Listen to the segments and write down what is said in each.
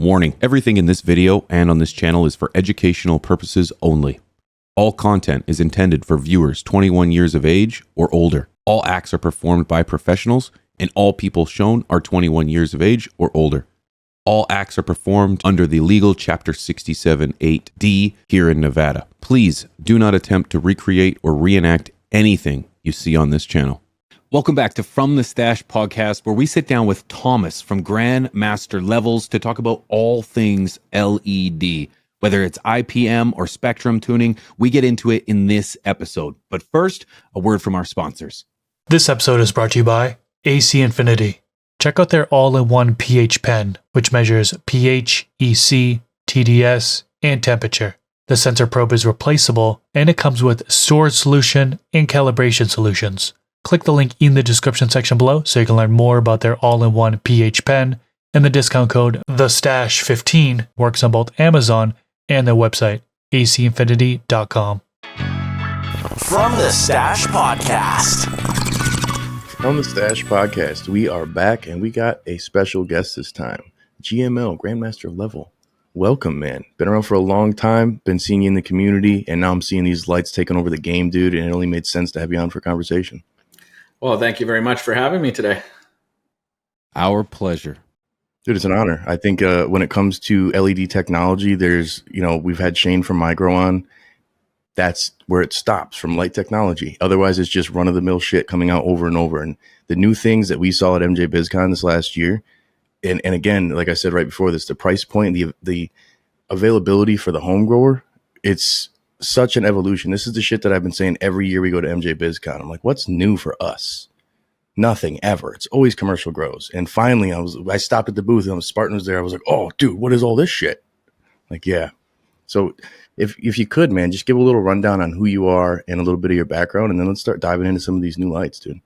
Warning, everything in this video and on this channel is for educational purposes only. All content is intended for viewers 21 years of age or older. All acts are performed by professionals, and all people shown are 21 years of age or older. All acts are performed under the legal Chapter 67(8)(d) here in Nevada. Please do not attempt to recreate or reenact anything you see on this channel. Welcome back to From the Stash podcast, where we sit down with Thomas from Grandmaster Levels to talk about all things LED. Whether it's IPM or spectrum tuning, we get into it in this episode. But first, a word from our sponsors. This episode is brought to you by AC Infinity. Check out their all-in-one pH pen, which measures pH, EC, TDS, and temperature. The sensor probe is replaceable, and it comes with storage solution and calibration solutions. Click the link in the description section below so you can learn more about their all-in-one pH pen, and the discount code THESTASH15 works on both Amazon and their website, acinfinity.com. From the Stash Podcast. From the Stash Podcast, we are back, and we got a special guest this time, GML, Grandmaster Level. Welcome, man. Been around for a long time, been seeing you in the community, and now I'm seeing these lights taking over the game, dude, and it only made sense to have you on for a conversation. Well, thank you very much for having me today. Our pleasure. Dude, it's an honor. I think when it comes to LED technology, we've had Shane from Micro on. That's where it stops, from light technology. Otherwise, it's just run-of-the-mill shit coming out over and over. And the new things that we saw at MJ BizCon this last year, and again, like I said right before this, the price point, the availability for the home grower, it's such an evolution. This is the shit that I've been saying every year we go to MJ BizCon. I'm like, what's new for us? Nothing ever. It's always commercial grows. And finally, I stopped at the booth and Spartan was there. I was like, oh, dude, what is all this shit? Like, yeah. So if you could, man, just give a little rundown on who you are and a little bit of your background, and then let's start diving into some of these new lights, dude.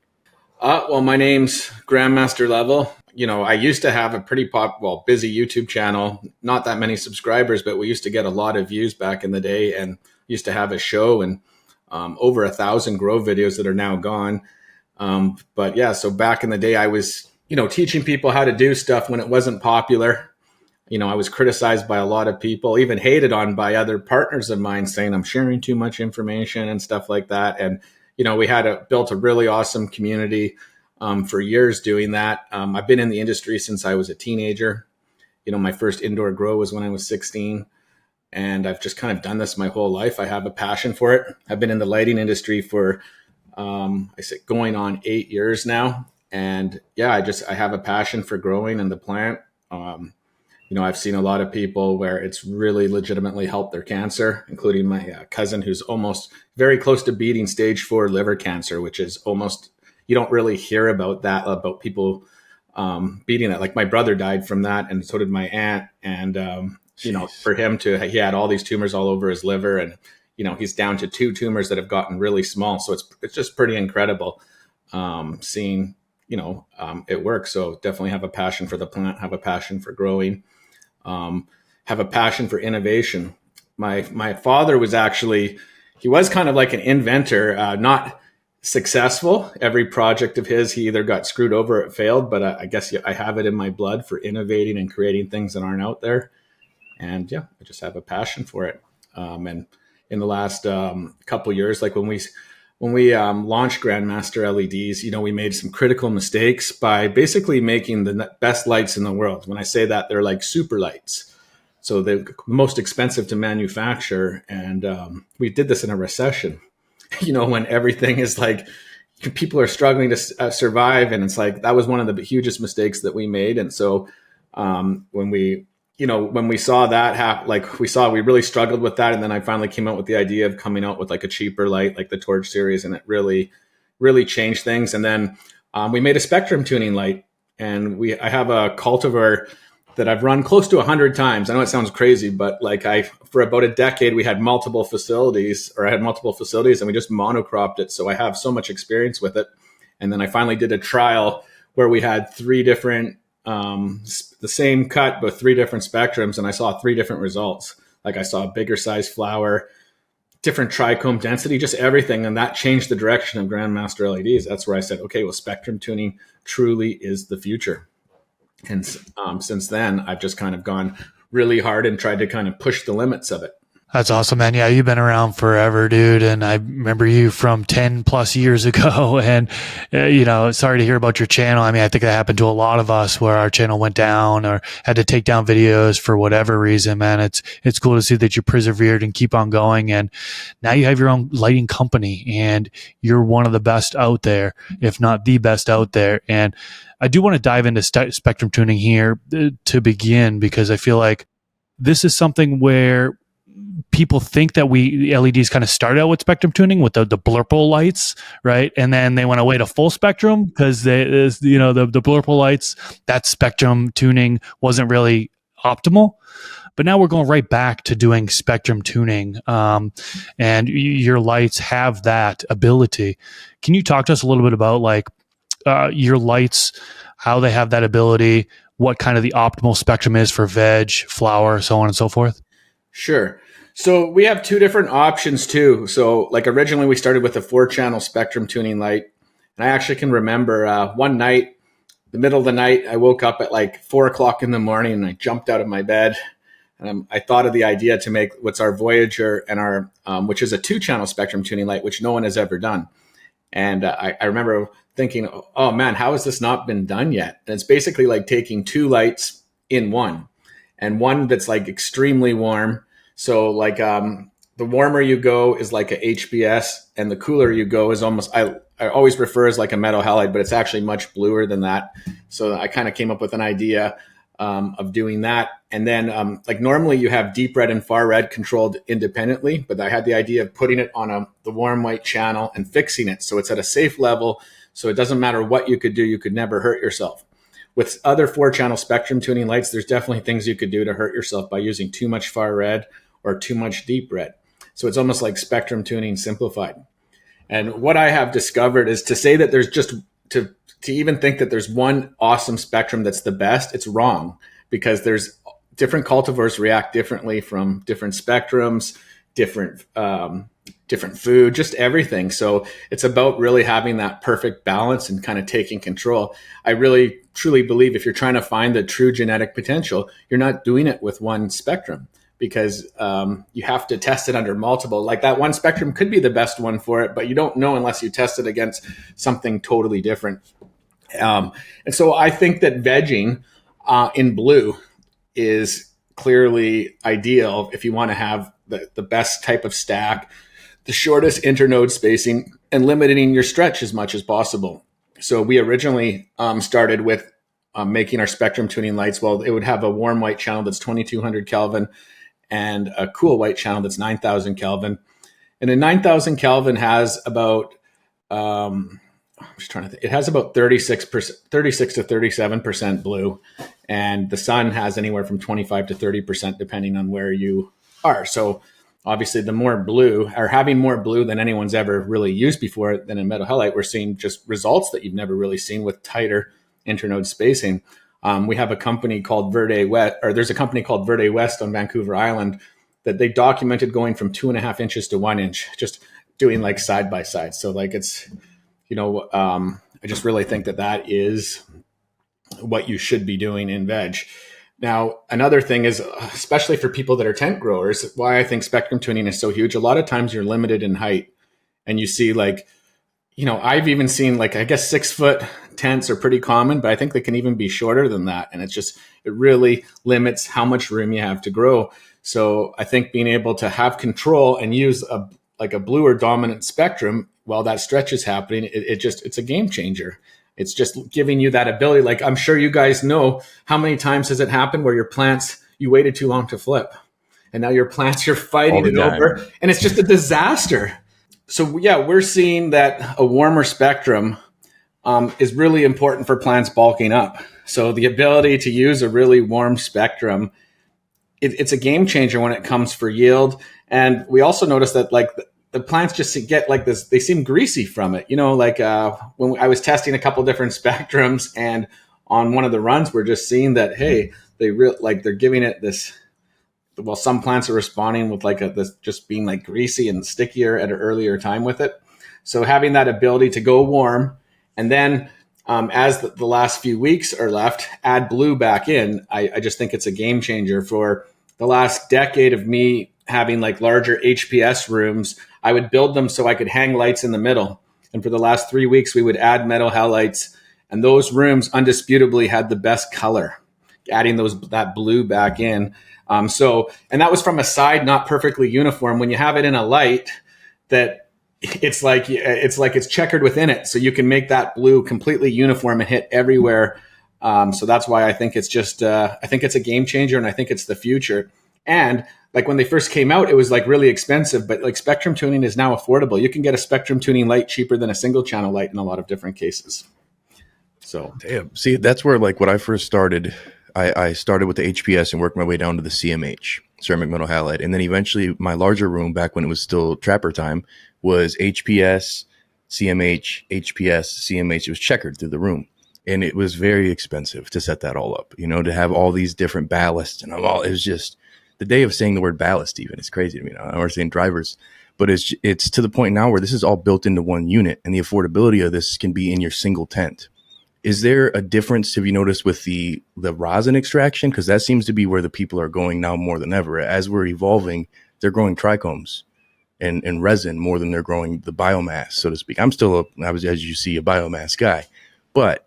Well, my name's Grandmaster Level. You know, I used to have a pretty busy YouTube channel, not that many subscribers, but we used to get a lot of views back in the day, and used to have a show and over 1,000 grow videos that are now gone. But yeah, so back in the day, I was, teaching people how to do stuff when it wasn't popular. I was criticized by a lot of people, even hated on by other partners of mine, saying I'm sharing too much information and stuff like that. And, we had built a really awesome community for years doing that. I've been in the industry since I was a teenager. My first indoor grow was when I was 16. And I've just kind of done this my whole life. I have a passion for it. I've been in the lighting industry for, going on 8 years now. And yeah, I have a passion for growing and the plant. I've seen a lot of people where it's really legitimately helped their cancer, including my cousin, who's almost very close to beating stage 4 liver cancer, which is almost, you don't really hear about that, about people beating that. Like my brother died from that, and so did my aunt. And, for him he had all these tumors all over his liver, and, he's down to 2 tumors that have gotten really small. So it's just pretty incredible seeing, it work. So definitely have a passion for the plant, have a passion for growing. Have a passion for innovation. My father was he was kind of like an inventor, not successful. Every project of his, he either got screwed over or it failed, but I guess I have it in my blood for innovating and creating things that aren't out there. And yeah, I just have a passion for it. And in the last couple of years, like when we launched Grandmaster LEDs, we made some critical mistakes by basically making the best lights in the world. When I say that, they're like super lights. So they're most expensive to manufacture. And we did this in a recession, when everything is like, people are struggling to survive. And it's like, that was one of the hugest mistakes that we made. And so when we saw that happen, we really struggled with that. And then I finally came out with the idea of coming out with like a cheaper light, like the Torch series. And it really, really changed things. And then we made a spectrum tuning light, and I have a cultivar that I've run close to 100 times. I know it sounds crazy, but for about a decade, I had multiple facilities, and we just monocropped it. So I have so much experience with it. And then I finally did a trial where we had 3 different, the same cut, but 3 different spectrums. And I saw 3 different results. Like I saw a bigger size flower, different trichome density, just everything. And that changed the direction of Grandmaster LEDs. That's where I said, okay, well, spectrum tuning truly is the future. And since then, I've just kind of gone really hard and tried to kind of push the limits of it. That's awesome, man. Yeah, you've been around forever, dude. And I remember you from 10 plus years ago. And, sorry to hear about your channel. I mean, I think that happened to a lot of us where our channel went down or had to take down videos for whatever reason, man. It's cool to see that you persevered and keep on going. And now you have your own lighting company and you're one of the best out there, if not the best out there. And I do want to dive into spectrum tuning here to begin, because I feel like this is something where people think that LEDs kind of started out with spectrum tuning with the blurple lights, right? And then they went away to full spectrum because the blurple lights, that spectrum tuning wasn't really optimal. But now we're going right back to doing spectrum tuning, and your lights have that ability. Can you talk to us a little bit about like your lights, how they have that ability, what kind of the optimal spectrum is for veg, flower, so on and so forth? Sure. So we have two different options too. So like originally we started with a 4-channel spectrum tuning light. And I actually can remember one night, the middle of the night, I woke up at like 4 o'clock in the morning and I jumped out of my bed. And I thought of the idea to make what's our Voyager and our, which is a 2-channel spectrum tuning light, which no one has ever done. And I remember thinking, oh man, how has this not been done yet? And it's basically like taking 2 lights in one, and one that's like extremely warm. So like the warmer you go is like a HBS, and the cooler you go is almost, I always refer as like a metal halide, but it's actually much bluer than that. So I kind of came up with an idea of doing that. And then like normally you have deep red and far red controlled independently, but I had the idea of putting it on the warm white channel and fixing it so it's at a safe level. So it doesn't matter what you could do, you could never hurt yourself. With other 4-channel spectrum tuning lights, there's definitely things you could do to hurt yourself by using too much far red or too much deep red. So it's almost like spectrum tuning simplified. And what I have discovered is to say that there's just to even think that there's one awesome spectrum that's the best, it's wrong, because there's different cultivars react differently from different spectrums, different food, just everything. So it's about really having that perfect balance and kind of taking control. I really truly believe if you're trying to find the true genetic potential, you're not doing it with one spectrum, because you have to test it under multiple. Like that one spectrum could be the best one for it, but you don't know unless you test it against something totally different. And so I think that vegging in blue is clearly ideal if you want to have the best type of stack, the shortest internode spacing, and limiting your stretch as much as possible. So we originally started with making our spectrum tuning lights. Well, it would have a warm white channel that's 2200 Kelvin and a cool white channel that's 9000 Kelvin. And a 9000 Kelvin has about, I'm just trying to think, it has about 36 to 37% blue. And the sun has anywhere from 25 to 30%, depending on where you are. So obviously the more blue, or having more blue than anyone's ever really used before than in metal halide, we're seeing just results that you've never really seen with tighter internode spacing. We have a company called Verde West, or there's a company called Verde West on Vancouver Island that they documented going from 2.5 inches to 1 inch, just doing like side by side. So like it's, I just really think that is what you should be doing in veg. Now, another thing is, especially for people that are tent growers, why I think spectrum tuning is so huge. A lot of times you're limited in height, and you see like, I've even seen like, I guess 6-foot tents are pretty common, but I think they can even be shorter than that. And it really limits how much room you have to grow. So I think being able to have control and use a bluer dominant spectrum while that stretch is happening, it's a game changer. It's just giving you that ability. Like I'm sure you guys know, how many times has it happened where your plants, you waited too long to flip, and now your plants, you're fighting it over, and it's just a disaster. So yeah, we're seeing that a warmer spectrum is really important for plants bulking up. So the ability to use a really warm spectrum, it's a game changer when it comes for yield. And we also noticed that like the plants just get like this, they seem greasy from it. When I was testing a couple different spectrums, and on one of the runs, we're just seeing that, hey, they're giving it this. Well, some plants are responding with this just being like greasy and stickier at an earlier time with it. So having that ability to go warm, and then As the last few weeks are left, add blue back in. I just think it's a game changer. For the last decade of me having like larger HPS rooms, I would build them so I could hang lights in the middle. And for the last 3 weeks, we would add metal halides, and those rooms undisputably had the best color, adding that blue back in. And that was from a side, not perfectly uniform. When you have it in a light, that it's like it's checkered within it, so you can make that blue completely uniform and hit everywhere. So that's why I think it's just I think it's a game changer, and I think it's the future. And like when they first came out, it was like really expensive, but like spectrum tuning is now affordable. You can get a spectrum tuning light cheaper than a single channel light in a lot of different cases. So damn. See, that's where like when I first started, I started with the HPS and worked my way down to the CMH, ceramic metal halide. And then eventually my larger room, back when it was still trapper time, was HPS, CMH, HPS, CMH. It was checkered through the room. And it was very expensive to set that all up, to have all these different ballasts and all. It was just the day of saying the word ballast, even. It's crazy to me now. We're saying drivers. But it's to the point now where this is all built into one unit, and the affordability of this can be in your single tent. Is there a difference, have you noticed, with the rosin extraction? Because that seems to be where the people are going now more than ever. As we're evolving, they're growing trichomes and resin more than they're growing the biomass, so to speak. I'm still, as you see, a biomass guy. But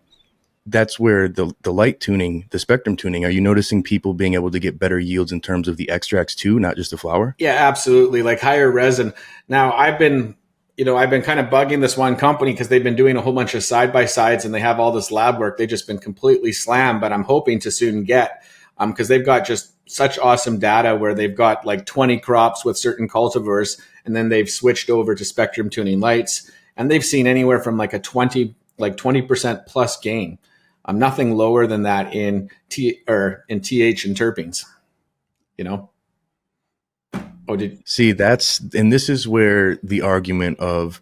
that's where the light tuning, the spectrum tuning, are you noticing people being able to get better yields in terms of the extracts too, not just the flower? Yeah, absolutely. Like higher resin. Now I've been kind of bugging this one company because they've been doing a whole bunch of side-by-sides and they have all this lab work. They've just been completely slammed, but I'm hoping to soon get, because they've got just such awesome data where they've got like 20 crops with certain cultivars, and then they've switched over to spectrum tuning lights, and they've seen anywhere from like a 20% plus gain. Nothing lower than that in TH and terpenes, See, and this is where the argument of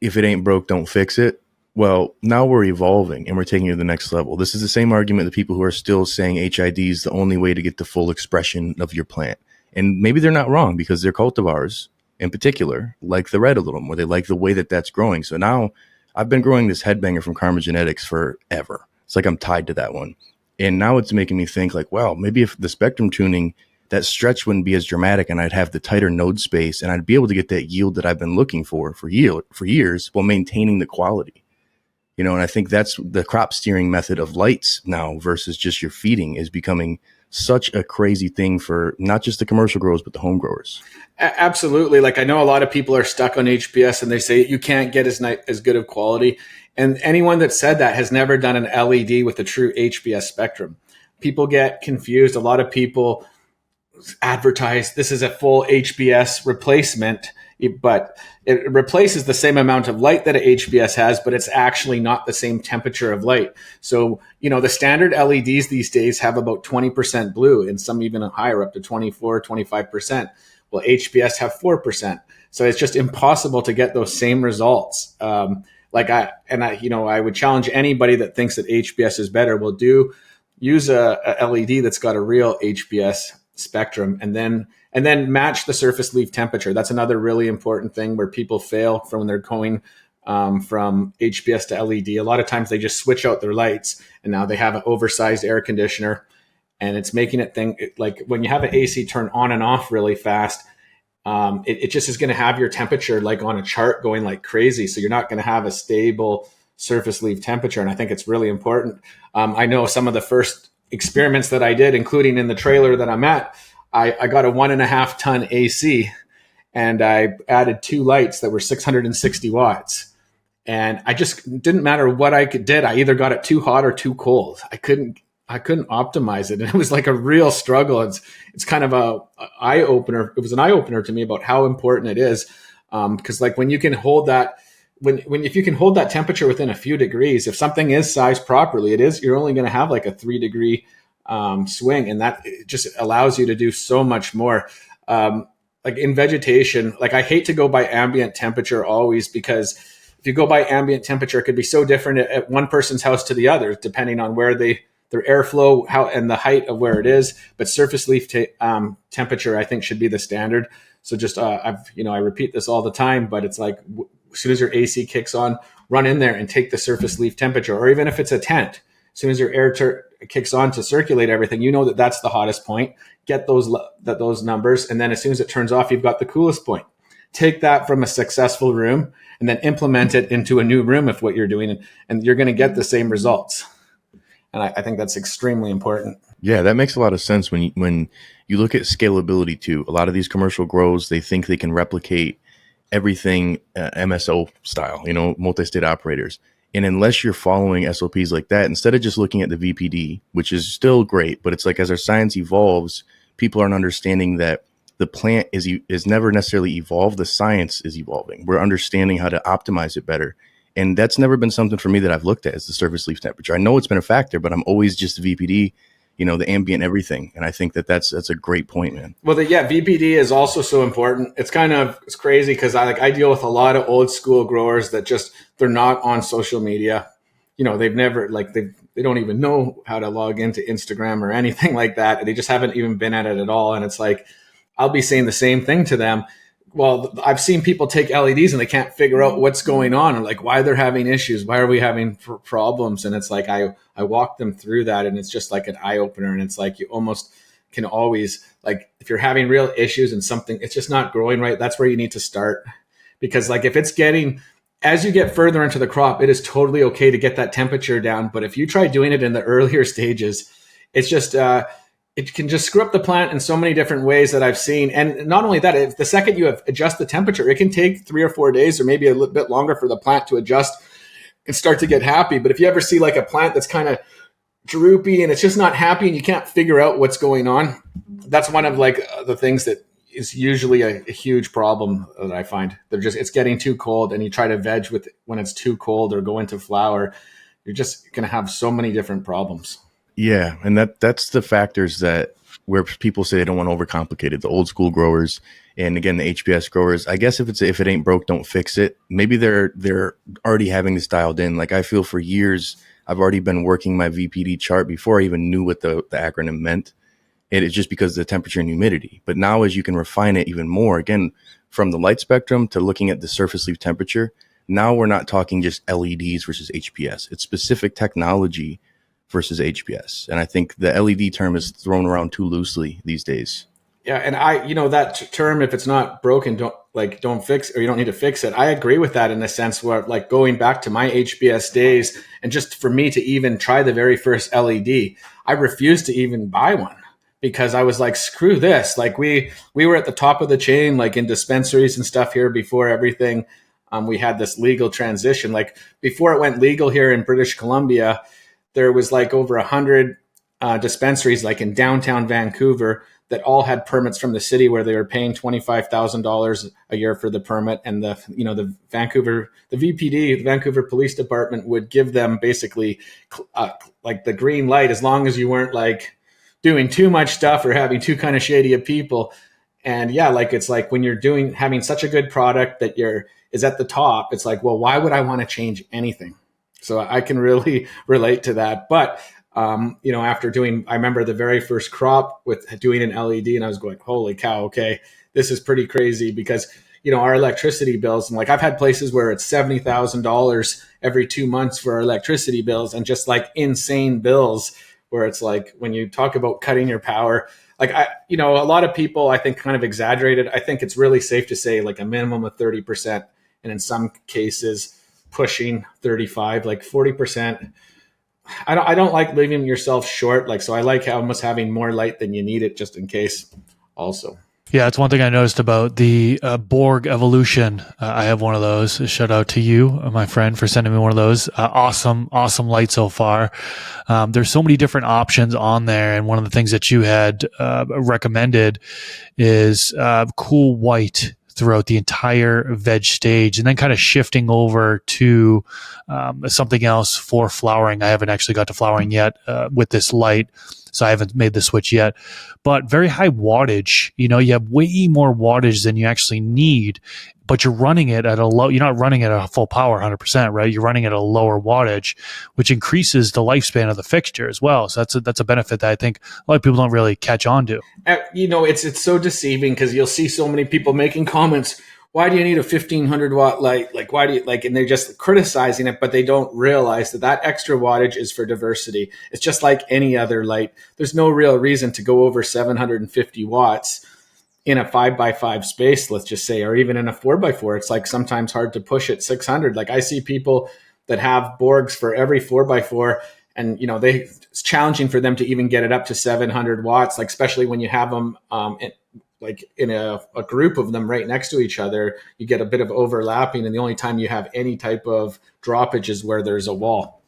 if it ain't broke, don't fix it. Well, now we're evolving and we're taking it to the next level. This is the same argument that people who are still saying HID is the only way to get the full expression of your plant. And maybe they're not wrong, because their cultivars in particular like the red a little more. They like the way that that's growing. So now I've been growing this headbanger from Karma Genetics forever. It's like I'm tied to that one. And now it's making me think like, well, maybe if the spectrum tuning, that stretch wouldn't be as dramatic, and I'd have the tighter node space, and I'd be able to get that yield that I've been looking for years while maintaining the quality. And I think that's the crop steering method of lights now versus just your feeding is becoming such a crazy thing for not just the commercial growers, but the home growers. Absolutely. Like I know a lot of people are stuck on HPS and they say you can't get as good of quality. And anyone that said that has never done an LED with a true HPS spectrum. People get confused. A lot of people advertise this is a full HPS replacement, but it replaces the same amount of light that a HPS has, but it's actually not the same temperature of light. So, the standard LEDs these days have about 20% blue, and some even higher, up to 24, 25%. Well, HPS have 4%. So it's just impossible to get those same results. I would challenge anybody that thinks that HPS is better. Well, use a LED that's got a real HPS spectrum, and then match the surface leaf temperature. That's another really important thing where people fail from when they're going from HPS to LED. A lot of times they just switch out their lights, and now they have an oversized air conditioner, and it's making it like when you have an AC turn on and off really fast, it just is going to have your temperature like on a chart going like crazy. So you're not going to have a stable surface leaf temperature. And I think it's really important. I know some of the first experiments that I did, including in the trailer that I'm at, I got a 1.5 ton AC, and I added 2 lights that were 660 watts. And I just didn't matter what I did. I either got it too hot or too cold. I couldn't optimize it. And it was like a real struggle. It's kind of a eye opener. It was an eye opener to me about how important it is. Because like when you can hold that, if you can hold that temperature within a few degrees, if something is sized properly, you're only going to have like a 3 degree swing, and that just allows you to do so much more. Like in vegetation, like I hate to go by ambient temperature always, because if you go by ambient temperature, it could be so different at one person's house to the other, depending on where their airflow, and the height of where it is. But surface leaf temperature, I think, should be the standard. So just I repeat this all the time, but it's like as soon as your AC kicks on, run in there and take the surface leaf temperature, or even if it's a tent, as soon as your kicks on to circulate everything, you know that that's the hottest point. Get those numbers, and then as soon as it turns off, you've got the coolest point. Take that from a successful room and then implement it into a new room if what you're doing, and you're going to get the same results. And I think that's extremely important. Yeah, that makes a lot of sense when you look at scalability too. A lot of these commercial grows, they think they can replicate everything MSO style, multi-state operators. And unless you're following SOPs like that, instead of just looking at the VPD, which is still great, but it's like as our science evolves, people aren't understanding that the plant is never necessarily evolved. The science is evolving. We're understanding how to optimize it better. And that's never been something for me that I've looked at, is the surface leaf temperature. I know it's been a factor, but I'm always just the VPD, the ambient everything. And I think that's a great point, man. Well, VPD is also so important. It's crazy because I deal with a lot of old school growers that they're not on social media. They've never they don't even know how to log into Instagram or anything like that. They just haven't even been at it at all. And it's like, I'll be saying the same thing to them. Well, I've seen people take LEDs and they can't figure out what's going on, or like why they're having issues. Why are we having problems? And it's like, I walk them through that, and it's just like an eye opener. And it's like, you almost can always, like, if you're having real issues and something, it's just not growing right, that's where you need to start. Because like if it's as you get further into the crop, it is totally okay to get that temperature down. But if you try doing it in the earlier stages, it's just, it can just screw up the plant in so many different ways that I've seen. And not only that, if the second you adjust the temperature, it can take 3 or 4 days or maybe a little bit longer for the plant to adjust and start to get happy. But if you ever see like a plant that's kind of droopy and it's just not happy and you can't figure out what's going on, that's one of like the things that is usually a huge problem that I find. It's getting too cold, and you try to veg with it when it's too cold or go into flower, you're just going to have so many different problems. Yeah, and that's the factors that where people say they don't want to overcomplicate it. The old school growers, and again the HPS growers. I guess if it ain't broke, don't fix it. Maybe they're already having this dialed in. Like I feel for years I've already been working my VPD chart before I even knew what the acronym meant. And it's just because of the temperature and humidity. But now as you can refine it even more, again, from the light spectrum to looking at the surface leaf temperature, now we're not talking just LEDs versus HPS. It's specific technology versus HPS. And I think the LED term is thrown around too loosely these days. Yeah. And that term, if it's not broken, don't fix, or you don't need to fix it. I agree with that in the sense where, like, going back to my HPS days, and just for me to even try the very first LED, I refused to even buy one because I was like, screw this. Like we were at the top of the chain, like in dispensaries and stuff here before everything. We had this legal transition. Like before it went legal here in British Columbia, there was like over 100 dispensaries, like in downtown Vancouver, that all had permits from the city where they were paying $25,000 a year for the permit. And the VPD, the Vancouver Police Department, would give them basically like the green light, as long as you weren't like doing too much stuff or having too kind of shady of people. And yeah, like it's like when you're having such a good product that is at the top, it's like, well, why would I want to change anything? So I can really relate to that. But after I remember the very first crop with doing an LED, and I was going, holy cow, okay, this is pretty crazy, because, our electricity bills, and like I've had places where it's $70,000 every 2 months for our electricity bills, and just like insane bills where it's like, when you talk about cutting your power, like a lot of people, I think, kind of exaggerated. I think it's really safe to say like a minimum of 30%. And in some cases pushing 35, like 40%. I don't like leaving yourself short. Like, so I like almost having more light than you need it, just in case also. Yeah, it's one thing I noticed about the Borg Evolution. I have one of those. Shout out to you, my friend, for sending me one of those. Awesome light so far. There's so many different options on there. And one of the things that you had recommended is cool white throughout the entire veg stage, and then kind of shifting over to something else for flowering. I haven't actually got to flowering yet with this light, so I haven't made the switch yet. But very high wattage. You have way more wattage than you actually need, but you're running it at you're not running it at a full power 100%, right? You're running it at a lower wattage, which increases the lifespan of the fixture as well. So that's a benefit that I think a lot of people don't really catch on to. It's so deceiving, because you'll see so many people making comments, why do you need a 1500 watt light? Like, why do you like, and they're just criticizing it, but they don't realize that that extra wattage is for diversity. It's just like any other light. There's no real reason to go over 750 watts in a 5x5 space, let's just say, or even in a 4x4. It's like sometimes hard to push it 600. Like I see people that have Borgs for every 4x4, and it's challenging for them to even get it up to 700 watts, like especially when you have them in a group of them right next to each other. You get a bit of overlapping, and the only time you have any type of droppage is where there's a wall.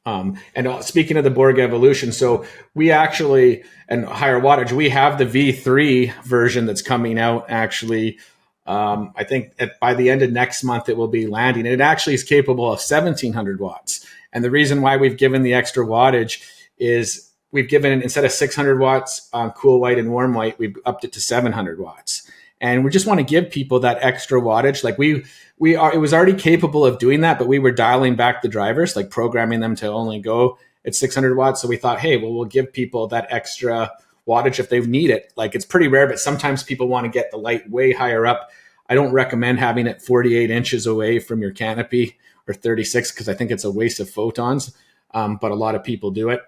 And speaking of the Borg Evolution, so we actually, and higher wattage, we have the V3 version that's coming out actually. I think by the end of next month, it will be landing. And it actually is capable of 1700 watts. And the reason why we've given the extra wattage is we've given, instead of 600 watts on cool white and warm white, we've upped it to 700 watts. And we just want to give people that extra wattage. Like it was already capable of doing that, but we were dialing back the drivers, like programming them to only go at 600 watts. So we thought, hey, well, we'll give people that extra wattage if they need it. Like it's pretty rare, but sometimes people want to get the light way higher up. I don't recommend having it 48 inches away from your canopy or 36, because I think it's a waste of photons. But a lot of people do it.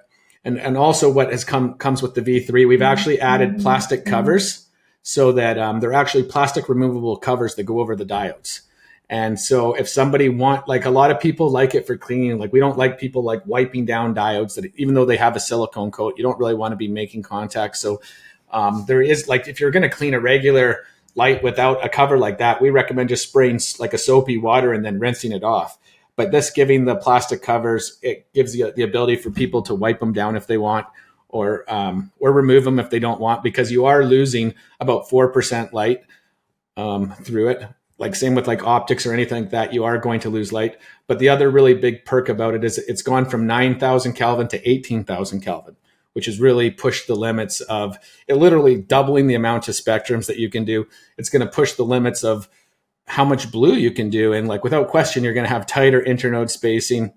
And also what has comes with the V3, we've actually added plastic covers so that they're actually plastic removable covers that go over the diodes. And so if somebody like a lot of people like it for cleaning, like we don't like people like wiping down diodes that even though they have a silicone coat, you don't really want to be making contact. So there is, like, if you're going to clean a regular light without a cover like that, we recommend just spraying like a soapy water and then rinsing it off. But this giving the plastic covers, it gives you the ability for people to wipe them down if they want, or remove them if they don't want, because you are losing about 4% light through it. Like same with like optics or anything like that, you are going to lose light. But the other really big perk about it is it's gone from 9,000 Kelvin to 18,000 Kelvin, which has really pushed the limits of it, literally doubling the amount of spectrums that you can do. It's going to push the limits of how much blue you can do. And like, without question, you're going to have tighter internode spacing.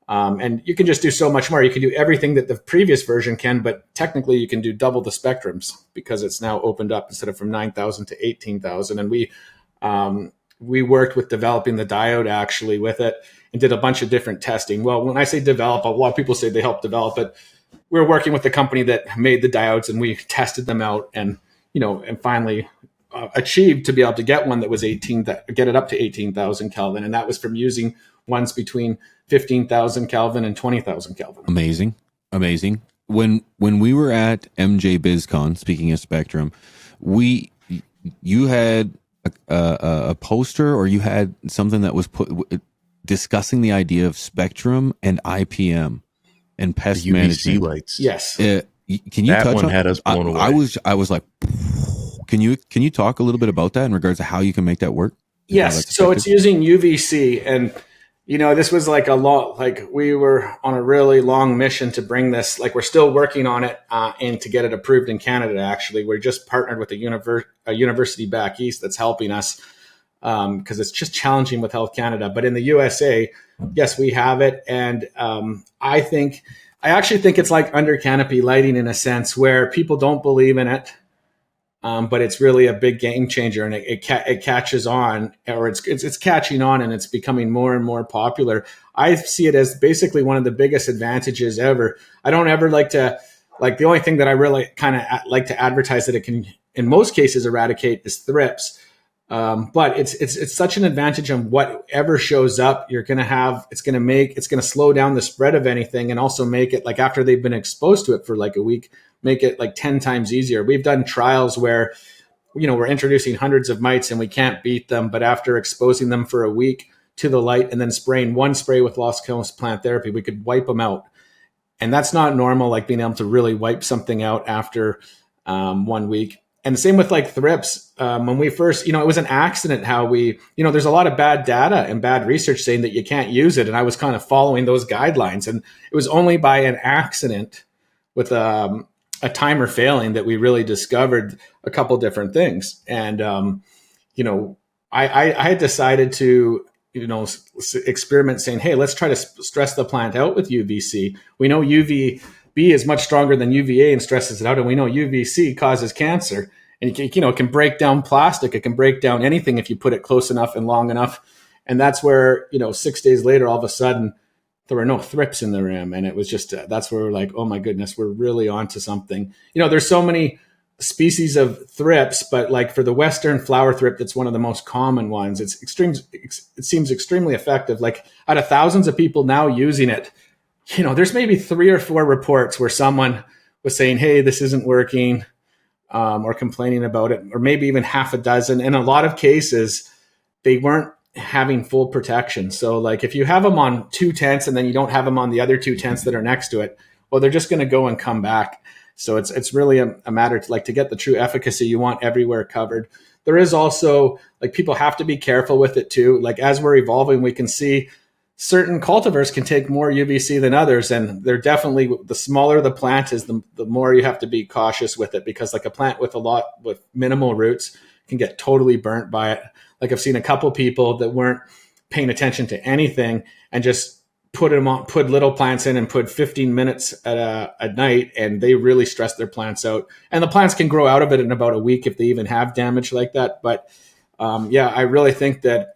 And you can just do so much more. You can do everything that the previous version can, but technically you can do double the spectrums because it's now opened up instead of from 9,000 to 18,000. And we worked with developing the diode actually with it and did a bunch of different testing. Well, when I say develop, a lot of people say they helped develop it. We're working with the company that made the diodes, and we tested them out and finally achieved to be able to get one that was get it up to 18,000 Kelvin. And that was from using ones between 15,000 Kelvin and 20,000 Kelvin. Amazing. When we were at MJ BizCon, speaking of spectrum, you had a poster, or you had something that was discussing the idea of spectrum and IPM and pest the UVC management lights. Yes. Can you that touch one on, had us blown away. I was like, can you talk a little bit about that in regards to how you can make that work? Yes. So it's using UVC, and this was like we were on a really long mission to bring this. Like, we're still working on it and to get it approved in Canada. Actually, we're just partnered with a university back east that's helping us because it's just challenging with Health Canada. But in the USA, yes, we have it, and I actually think it's like under canopy lighting in a sense, where people don't believe in it. But it's really a big game changer, and it catches on, or it's catching on, and it's becoming more and more popular. I see it as basically one of the biggest advantages ever. I don't ever the only thing that I really kind of like to advertise that it can, in most cases, eradicate is thrips. But it's such an advantage on whatever shows up. You're going to have, it's going to slow down the spread of anything, and also make it, like, after they've been exposed to it for like a week, make it like 10 times easier. We've done trials where, we're introducing hundreds of mites and we can't beat them, but after exposing them for a week to the light and then spraying one spray with Los Alamos plant therapy, we could wipe them out. And that's not normal, like being able to really wipe something out after 1 week. And the same with like thrips. When we first, it was an accident how we, there's a lot of bad data and bad research saying that you can't use it. And I was kind of following those guidelines. And it was only by an accident with a timer failing that we really discovered a couple different things. And, I had decided to, experiment saying, hey, let's try to stress the plant out with UVC. We know UVB is much stronger than UVA and stresses it out. And we know UVC causes cancer. and it can break down plastic. It can break down anything if you put it close enough and long enough. And that's where, 6 days later, all of a sudden, there were no thrips in the rim. And it was just, that's where we're like, oh my goodness, we're really onto something. There's so many species of thrips, but like for the Western flower thrip, that's one of the most common ones. It seems extremely effective. Like out of thousands of people now using it, there's maybe 3 or 4 reports where someone was saying, hey, this isn't working, or complaining about it, or maybe even half a dozen. In a lot of cases, they weren't having full protection. So like if you have them on 2 tents and then you don't have them on the other 2 tents that are next to it, well, they're just going to go and come back. So it's really a matter to get the true efficacy, you want everywhere covered. There is also people have to be careful with it too. Like as we're evolving, we can see certain cultivars can take more UVC than others. And they're definitely, the smaller the plant is, the more you have to be cautious with it, because like a plant with minimal roots can get totally burnt by it. Like I've seen a couple people that weren't paying attention to anything and just put little plants in and put 15 minutes at night, and they really stressed their plants out. And the plants can grow out of it in about a week if they even have damage like that. But I really think that,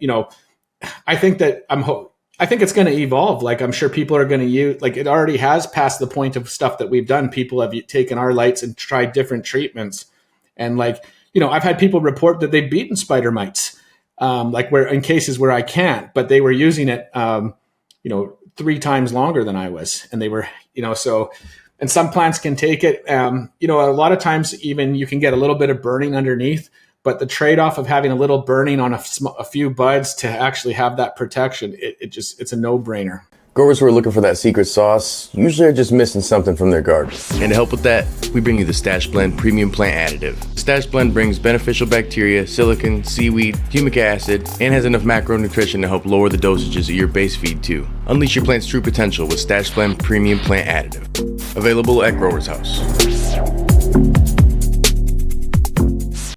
I think it's going to evolve. Like I'm sure people are going to use, like it already has passed the point of stuff that we've done. People have taken our lights and tried different treatments. And I've had people report that they've beaten spider mites. Where in cases where I can't, but they were using it, 3 times longer than I was. And they were, and some plants can take it. A lot of times even you can get a little bit of burning underneath, but the trade-off of having a little burning on a few buds to actually have that protection, it's a no-brainer. Growers who are looking for that secret sauce usually are just missing something from their garden. And to help with that, we bring you the Stash Blend Premium Plant Additive. Stash Blend brings beneficial bacteria, silicon, seaweed, humic acid, and has enough macronutrition to help lower the dosages of your base feed too. Unleash your plant's true potential with Stash Blend Premium Plant Additive. Available at Growers House.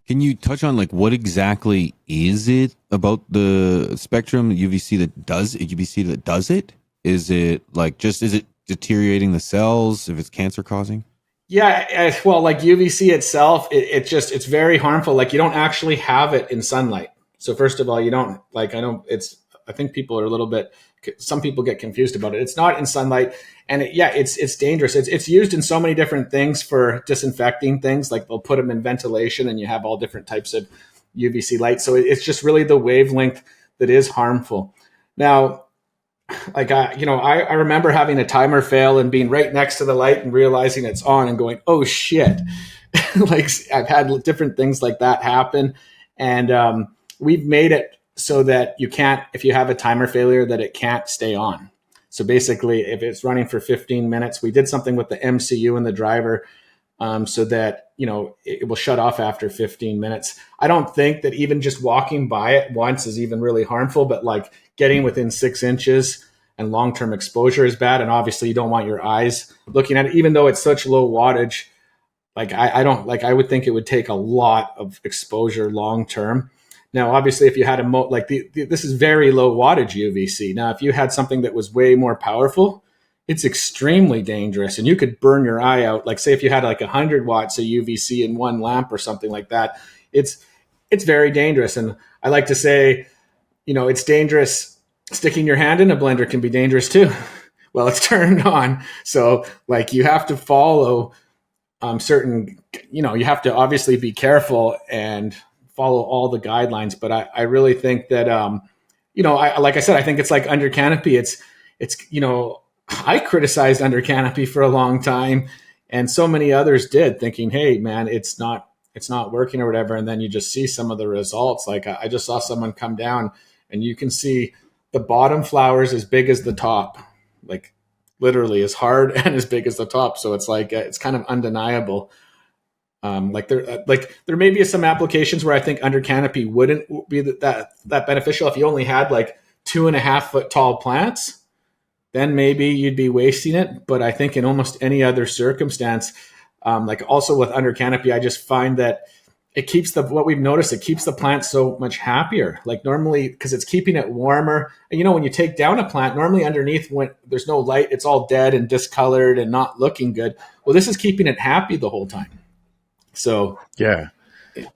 Can you touch on what exactly is it about the spectrum UVC that does it? Is it is it deteriorating the cells if it's cancer causing? Yeah, well, UVC itself, it's very harmful. You don't actually have it in sunlight. So first of all, you don't I think people are some people get confused about it. It's not in sunlight, and it's dangerous. It's used in so many different things for disinfecting things. Like they'll put them in ventilation, and you have all different types of UVC light. So it's just really the wavelength that is harmful. Now, I remember having a timer fail and being right next to the light and realizing it's on and going, oh shit. I've had different things like that happen. And we've made it so that if you have a timer failure, that it can't stay on. So basically, if it's running for 15 minutes, we did something with the MCU and the driver so that, it will shut off after 15 minutes. I don't think that even just walking by it once is even really harmful, but getting within 6 inches and long-term exposure is bad. And obviously you don't want your eyes looking at it, even though it's such low wattage. I would think it would take a lot of exposure long-term. Now, obviously if you had this is very low wattage UVC. Now, if you had something that was way more powerful, it's extremely dangerous, and you could burn your eye out. Say if you had 100 watts of UVC in one lamp or something like that, it's very dangerous. And I like to say, it's dangerous. Sticking your hand in a blender can be dangerous too. Well, it's turned on. So you have to follow certain, you have to obviously be careful and follow all the guidelines. But I really think that, like I said, I think it's like Under Canopy. It's I criticized Under Canopy for a long time, and so many others did, thinking, hey man, it's not working or whatever. And then you just see some of the results. I just saw someone come down and you can see the bottom flowers as big as the top, literally as hard and as big as the top. So it's it's kind of undeniable. There may be some applications where I think Under Canopy wouldn't be that beneficial if you only had 2.5 foot tall plants. Then maybe you'd be wasting it. But I think in almost any other circumstance, also with Under Canopy, I just find that it keeps what we've noticed, it keeps the plant so much happier. Normally, because it's keeping it warmer. And when you take down a plant, normally underneath when there's no light, it's all dead and discolored and not looking good. Well, this is keeping it happy the whole time. So yeah.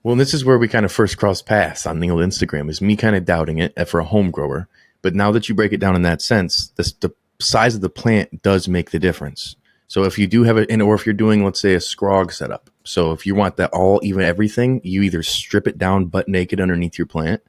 Well, this is where we kind of first crossed paths on the old Instagram, is me kind of doubting it for a home grower. But now that you break it down in that sense, the size of the plant does make the difference. So if you do have it, or if you're doing, let's say, a scrog setup. So if you want that all even everything, you either strip it down butt naked underneath your plant,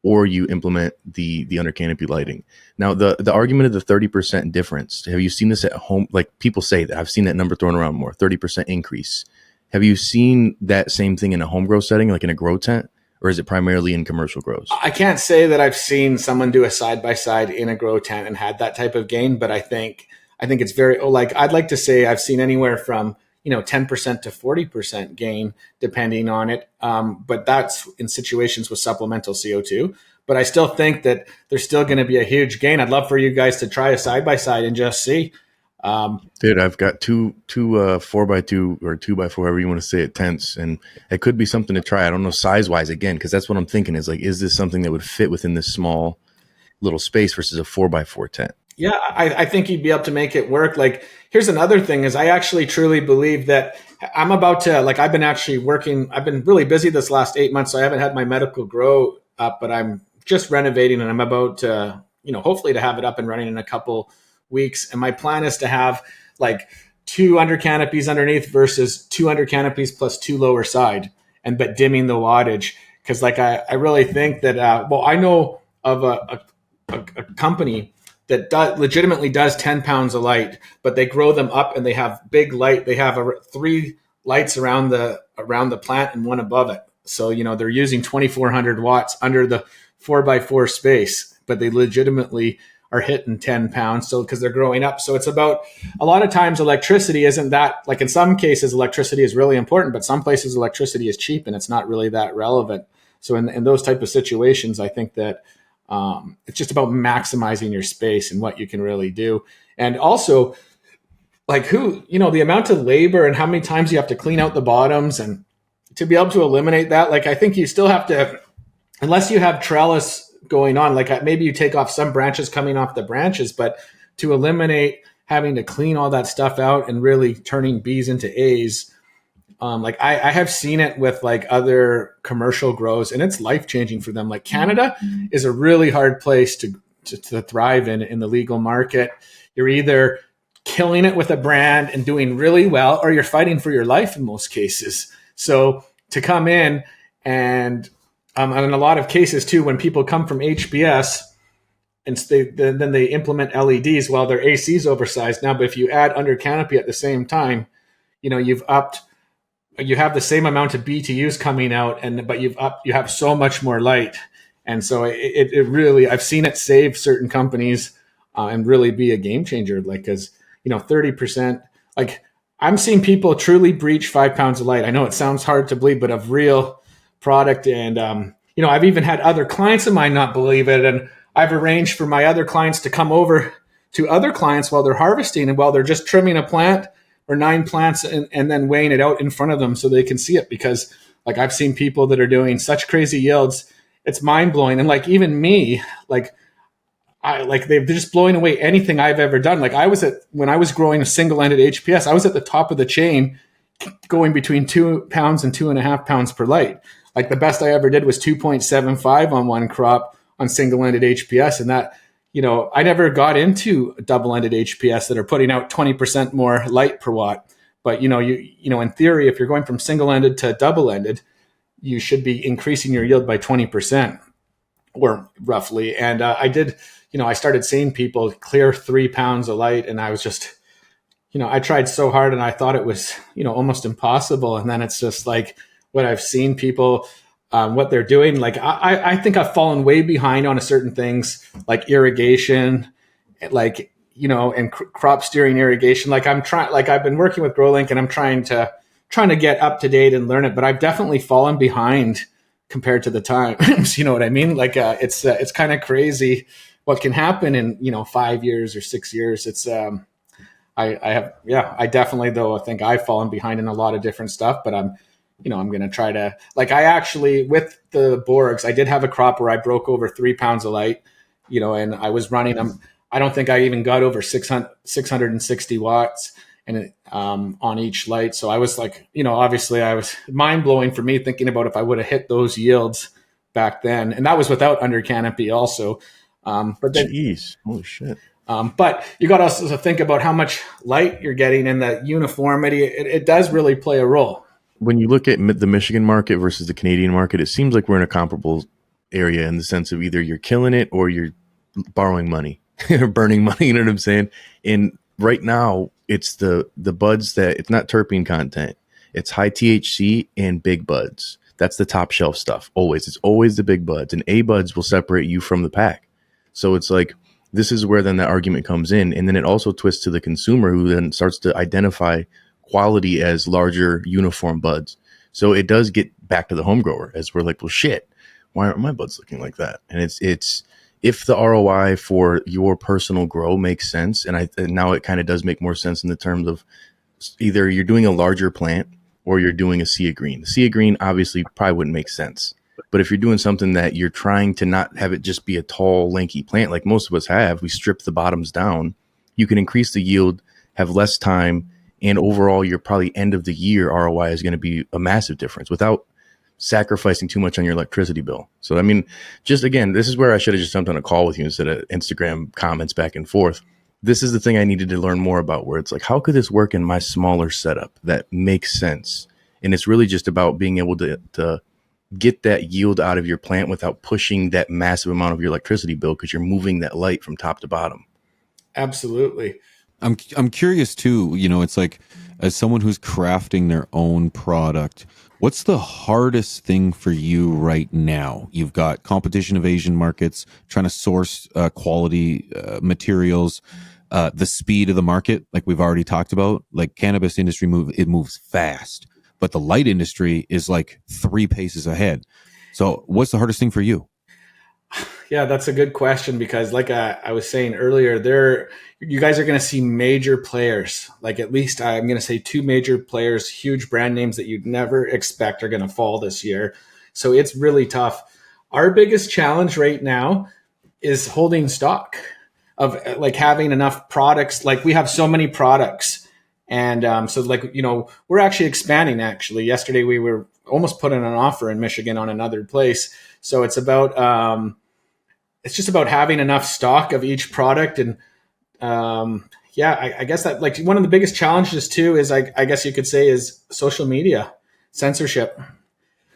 or you implement the under canopy lighting. Now, the argument of the 30% difference, have you seen this at home? Like people say that, I've seen that number thrown around more, 30% increase. Have you seen that same thing in a home grow setting, like in a grow tent, or is it primarily in commercial grows? I can't say that I've seen someone do a side-by-side in a grow tent and had that type of gain, but I think it's very, like, I'd like to say I've seen anywhere from, 10% to 40% gain depending on it. But that's in situations with supplemental CO2. But I still think that there's still going to be a huge gain. I'd love for you guys to try a side-by-side and just see. Dude, I've got two 4x2 or 2x4, however you want to say it, tents, and it could be something to try. I don't know size-wise again, because that's what I'm thinking is like, is this something that would fit within this small little space versus a 4x4 tent? Yeah, I think you'd be able to make it work. Like, here's another thing is I actually truly believe that I'm about to, like, I've been really busy this last 8 months, so I haven't had my medical grow up, but I'm just renovating and I'm about to, hopefully to have it up and running in a couple weeks. And my plan is to have like 2 under canopies underneath versus 2 under canopies plus 2 lower side, but dimming the wattage. Cause like, I really think that, I know of a company that legitimately does 10 pounds of light, but they grow them up and they have big light. They have 3 lights around the plant and 1 above it. So, they're using 2,400 watts under the 4x4 space, but they legitimately are hitting 10 pounds. So, because they're growing up. So it's about, a lot of times electricity isn't that, like in some cases, electricity is really important, but some places electricity is cheap and it's not really that relevant. So in those type of situations, I think that, it's just about maximizing your space and what you can really do. And also like the amount of labor and how many times you have to clean out the bottoms and to be able to eliminate that. Like, I think you still have to, unless you have trellis going on, like maybe you take off some branches coming off the branches, but to eliminate having to clean all that stuff out and really turning B's into A's. Like I have seen it with like other commercial grows and it's life-changing for them. Like Canada is a really hard place to thrive in the legal market. You're either killing it with a brand and doing really well, or you're fighting for your life in most cases. So to come in and in a lot of cases too, when people come from HBS and then they implement LEDs, well, their AC is oversized now, but if you add under canopy at the same time, you have the same amount of BTUs coming out, but you have so much more light. And so it really, I've seen it save certain companies and really be a game changer. Like, cause 30%, like I'm seeing people truly breach 5 pounds of light. I know it sounds hard to believe, but of real product. And, I've even had other clients of mine not believe it. And I've arranged for my other clients to come over to other clients while they're harvesting and while they're just trimming a plant or 9 plants and then weighing it out in front of them so they can see it. Because like I've seen people that are doing such crazy yields, it's mind blowing. And like even me, they're just blowing away anything I've ever done. Like when I was growing a single-ended HPS, I was at the top of the chain going between 2 pounds and 2.5 pounds per light. Like the best I ever did was 2.75 on one crop on single-ended HPS. And that, I never got into double-ended HPS that are putting out 20% more light per watt. But, in theory, if you're going from single-ended to double-ended, you should be increasing your yield by 20% or roughly. And I started seeing people clear 3 pounds of light. And I was just, I tried so hard and I thought it was, almost impossible. And then it's just like what I've seen people, what they're doing. Like, I think I've fallen way behind on certain things like irrigation, like, and crop steering irrigation. Like I've been working with GrowLink and I'm trying to get up to date and learn it, but I've definitely fallen behind compared to the times. You know what I mean? Like, it's kind of crazy what can happen in, 5 years or 6 years. It's, I definitely, though, I think I've fallen behind in a lot of different stuff, but I'm going to try to, like, I actually, with the Borgs, I did have a crop where I broke over 3 pounds of light, and I was running them. I don't think I even got over 660 watts. on each light. So I was like, obviously I was mind blowing for me thinking about if I would have hit those yields back then. And that was without under canopy also. But then, Jeez, holy shit. But you got to also think about how much light you're getting and the uniformity. It does really play a role. When you look at the Michigan market versus the Canadian market, it seems like we're in a comparable area in the sense of either you're killing it or you're borrowing money or burning money. You know what I'm saying? And right now, it's the buds that it's not terpene content. It's high THC and big buds. That's the top shelf stuff. Always. It's always the big buds. And A buds will separate you from the pack. So it's like, this is where then that argument comes in. And then it also twists to the consumer who then starts to identify quality as larger uniform buds. So it does get back to the home grower as we're like, well, shit, why aren't my buds looking like that? And it's if the ROI for your personal grow makes sense, and now it kind of does make more sense in the terms of either you're doing a larger plant or you're doing a sea of green. The sea of green obviously probably wouldn't make sense. But if you're doing something that you're trying to not have it just be a tall, lanky plant like most of us have, we strip the bottoms down, you can increase the yield, have less time, and overall your probably end of the year ROI is going to be a massive difference without sacrificing too much on your electricity bill. So, I mean, just again, this is where I should have just jumped on a call with you instead of Instagram comments back and forth. This is the thing I needed to learn more about, where it's like, how could this work in my smaller setup that makes sense? And it's really just about being able to get that yield out of your plant without pushing that massive amount of your electricity bill because you're moving that light from top to bottom. Absolutely. I'm curious too, it's like, as someone who's crafting their own product, what's the hardest thing for you right now? You've got competition of Asian markets, trying to source quality materials, the speed of the market, like we've already talked about. Like cannabis industry moves fast, but the light industry is like 3 paces ahead. So what's the hardest thing for you? Yeah, that's a good question because like I was saying earlier, you guys are going to see major players, like at least I'm going to say 2 major players, huge brand names that you'd never expect are going to fall this year. So it's really tough. Our biggest challenge right now is holding stock of like having enough products. Like we have so many products. And so like, we're actually expanding actually. Yesterday we were almost putting an offer in Michigan on another place. So it's about, it's just about having enough stock of each product. And I guess that like one of the biggest challenges too is I guess you could say is social media censorship.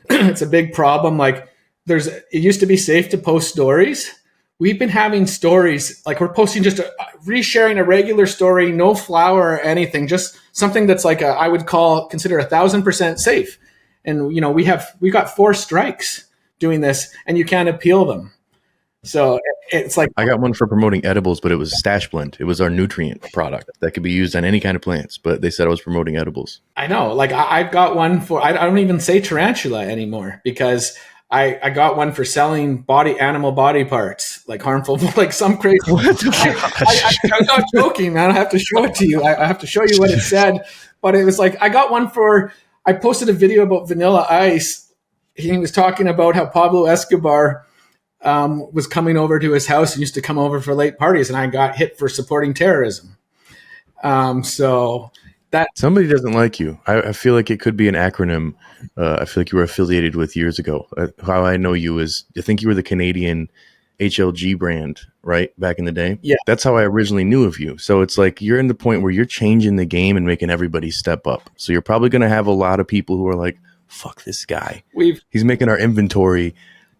It's a big problem. Like it used to be safe to post stories. We've been having stories like we're posting just resharing a regular story, no flower or anything, just something that's like I would consider 1,000% safe. And we got 4 strikes doing this, and you can't appeal them. So it's like I got one for promoting edibles, but it was Stash Blend. It was our nutrient product that could be used on any kind of plants, but they said I was promoting edibles. I know, like I've got one for I don't even say tarantula anymore because I got one for selling animal body parts, like harmful, like some crazy. I'm not joking, man. I have to show it to you. I have to show you what it said. But it was like I got one I posted a video about Vanilla Ice. He was talking about how Pablo Escobar was coming over to his house and used to come over for late parties, and I got hit for supporting terrorism. So that somebody doesn't like you. I feel like it could be an acronym. I feel like you were affiliated with years ago. How I know you is I think you were the Canadian HLG brand, right? Back in the day. Yeah. That's how I originally knew of you. So it's like you're in the point where you're changing the game and making everybody step up. So you're probably going to have a lot of people who are like, fuck this guy. He's making our inventory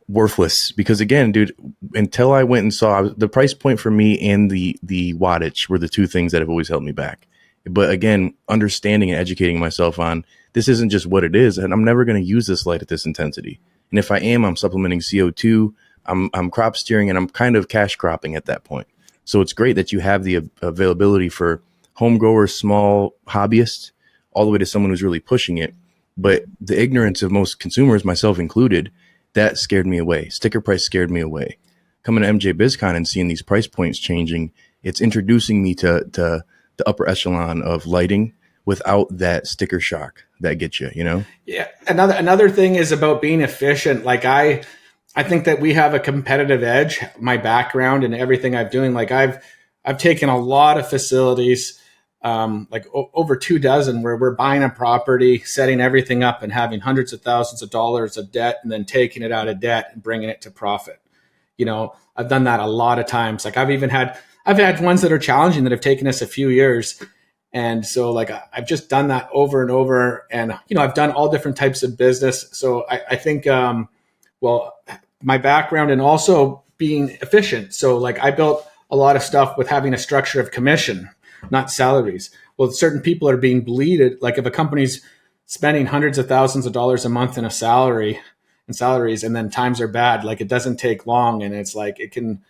worthless. Because again, dude, until I went and saw the price point for me and the wattage were the 2 things that have always held me back. But again, understanding and educating myself on this isn't just what it is, and I'm never going to use this light at this intensity. And if I am, I'm supplementing CO2, I'm crop steering, and I'm kind of cash cropping at that point. So it's great that you have the availability for home growers, small hobbyists, all the way to someone who's really pushing it. But the ignorance of most consumers, myself included, that scared me away. Sticker price scared me away. Coming to MJ BizCon and seeing these price points changing, it's introducing me to the upper echelon of lighting without that sticker shock that gets you, Yeah. Another thing is about being efficient. Like I think that we have a competitive edge. My background and everything I'm doing, like I've taken a lot of facilities over 24 where we're buying a property, setting everything up, and having hundreds of thousands of dollars of debt, and then taking it out of debt and bringing it to profit. I've done that a lot of times. Like I've had ones that are challenging that have taken us a few years. And so like I've just done that over and over. And, I've done all different types of business. So I think, my background and also being efficient. So like I built a lot of stuff with having a structure of commission, not salaries. Well, certain people are being bleeded. Like if a company's spending hundreds of thousands of dollars a month in salaries, and then times are bad, like it doesn't take long. And it's like, it can,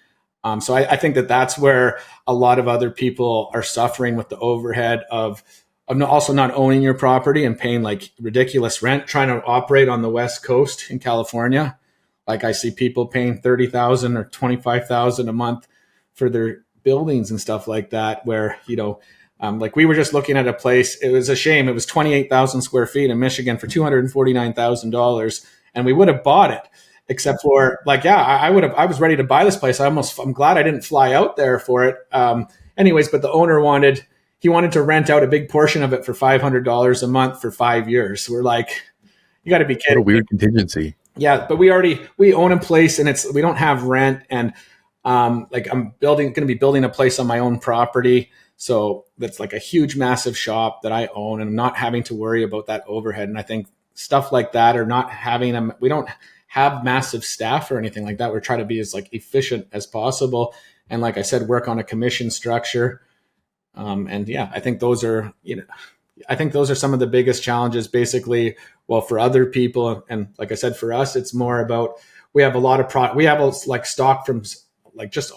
so I think that's where a lot of other people are suffering with the overhead of also not owning your property and paying like ridiculous rent, trying to operate on the West Coast in California. Like I see people paying $30,000 or $25,000 a month for their buildings and stuff like that, where, like we were just looking at a place. It was a shame. It was 28,000 square feet in Michigan for $249,000. And we would have bought it, except for like, I was ready to buy this place. I'm glad I didn't fly out there for it. Anyways, but the owner wanted to rent out a big portion of it for $500 a month for 5 years. So we're like, you got to be kidding. What a weird contingency. Yeah, but we own a place, and we don't have rent, and like I'm going to be building a place on my own property, so that's like a huge, massive shop that I own, and I'm not having to worry about that overhead. And I think stuff like that, or not having them, we don't have massive staff or anything like that. We're trying to be as like efficient as possible, and like I said, work on a commission structure. And yeah, I think those are some of the biggest challenges, basically. Well, for other people, and like I said, for us, it's more about, we have a lot of we have like stock from like just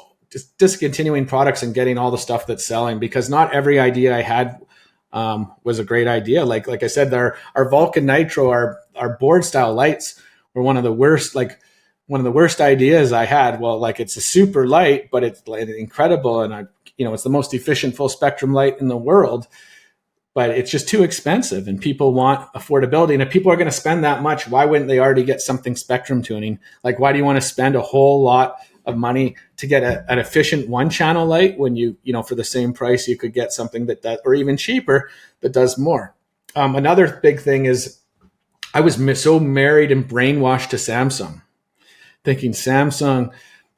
discontinuing products and getting all the stuff that's selling, because not every idea I had was a great idea. Like I said, our Vulcan Nitro, our board style lights were one of the worst ideas I had. Well, like it's a super light, but it's incredible. And it's the most efficient full spectrum light in the world, but it's just too expensive, and people want affordability. And if people are going to spend that much, why wouldn't they already get something spectrum tuning? Like, why do you want to spend a whole lot of money to get an efficient one channel light when for the same price, you could get something that does, or even cheaper, that does more. Another big thing is I was so married and brainwashed to Samsung, thinking Samsung,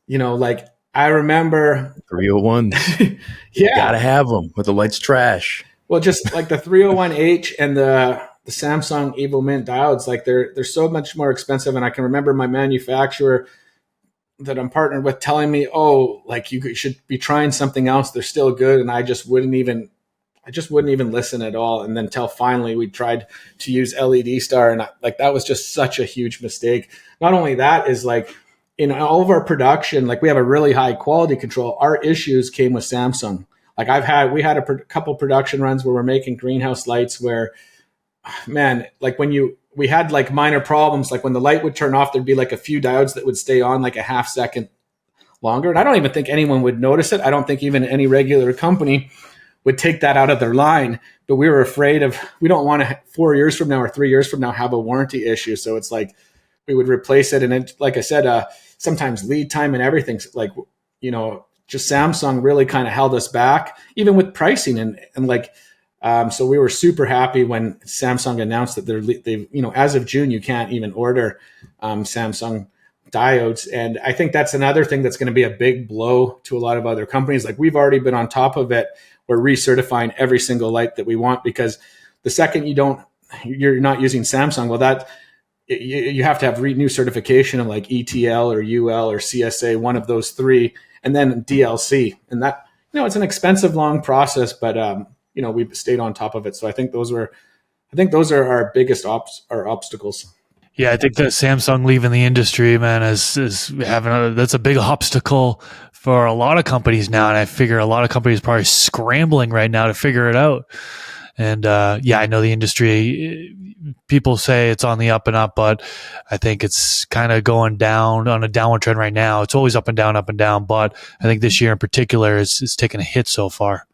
like I remember 301. Yeah. Gotta have them, but the light's trash. Well, just like the 301H and the Samsung Evo Mint diodes, like they're so much more expensive. And I can remember my manufacturer that I'm partnered with telling me, "Oh, like you should be trying something else. They're still good." And I just wouldn't even listen at all. And then until finally we tried to use LED Star, and that was just such a huge mistake. Not only that, is like in all of our production, like we have a really high quality control. Our issues came with Samsung. Like we had a couple production runs where we're making greenhouse lights where, man, like we had like minor problems. Like when the light would turn off, there'd be like a few diodes that would stay on like a half second longer. And I don't even think anyone would notice it. I don't think even any regular company would take that out of their line. But we were afraid we don't want to 4 years from now or 3 years from now have a warranty issue. So it's like we would replace it. And it, like I said, sometimes lead time and everything's like, just Samsung really kind of held us back, even with pricing and like, so we were super happy when Samsung announced that they've as of June, you can't even order Samsung diodes. And I think that's another thing that's going to be a big blow to a lot of other companies. Like we've already been on top of it. We're recertifying every single light that we want, because the second you're not using Samsung, well, that you have to have new certification of like ETL or UL or CSA, one of those three, and then DLC. And that, it's an expensive, long process, but we've stayed on top of it. So I think those are our biggest obstacles. Yeah, I think that Samsung leaving the industry, man, is that's a big obstacle for a lot of companies now. And I figure a lot of companies are probably scrambling right now to figure it out. And I know the industry, people say it's on the up and up, but I think it's kind of going down on a downward trend right now. It's always up and down. But I think this year in particular is taking a hit so far.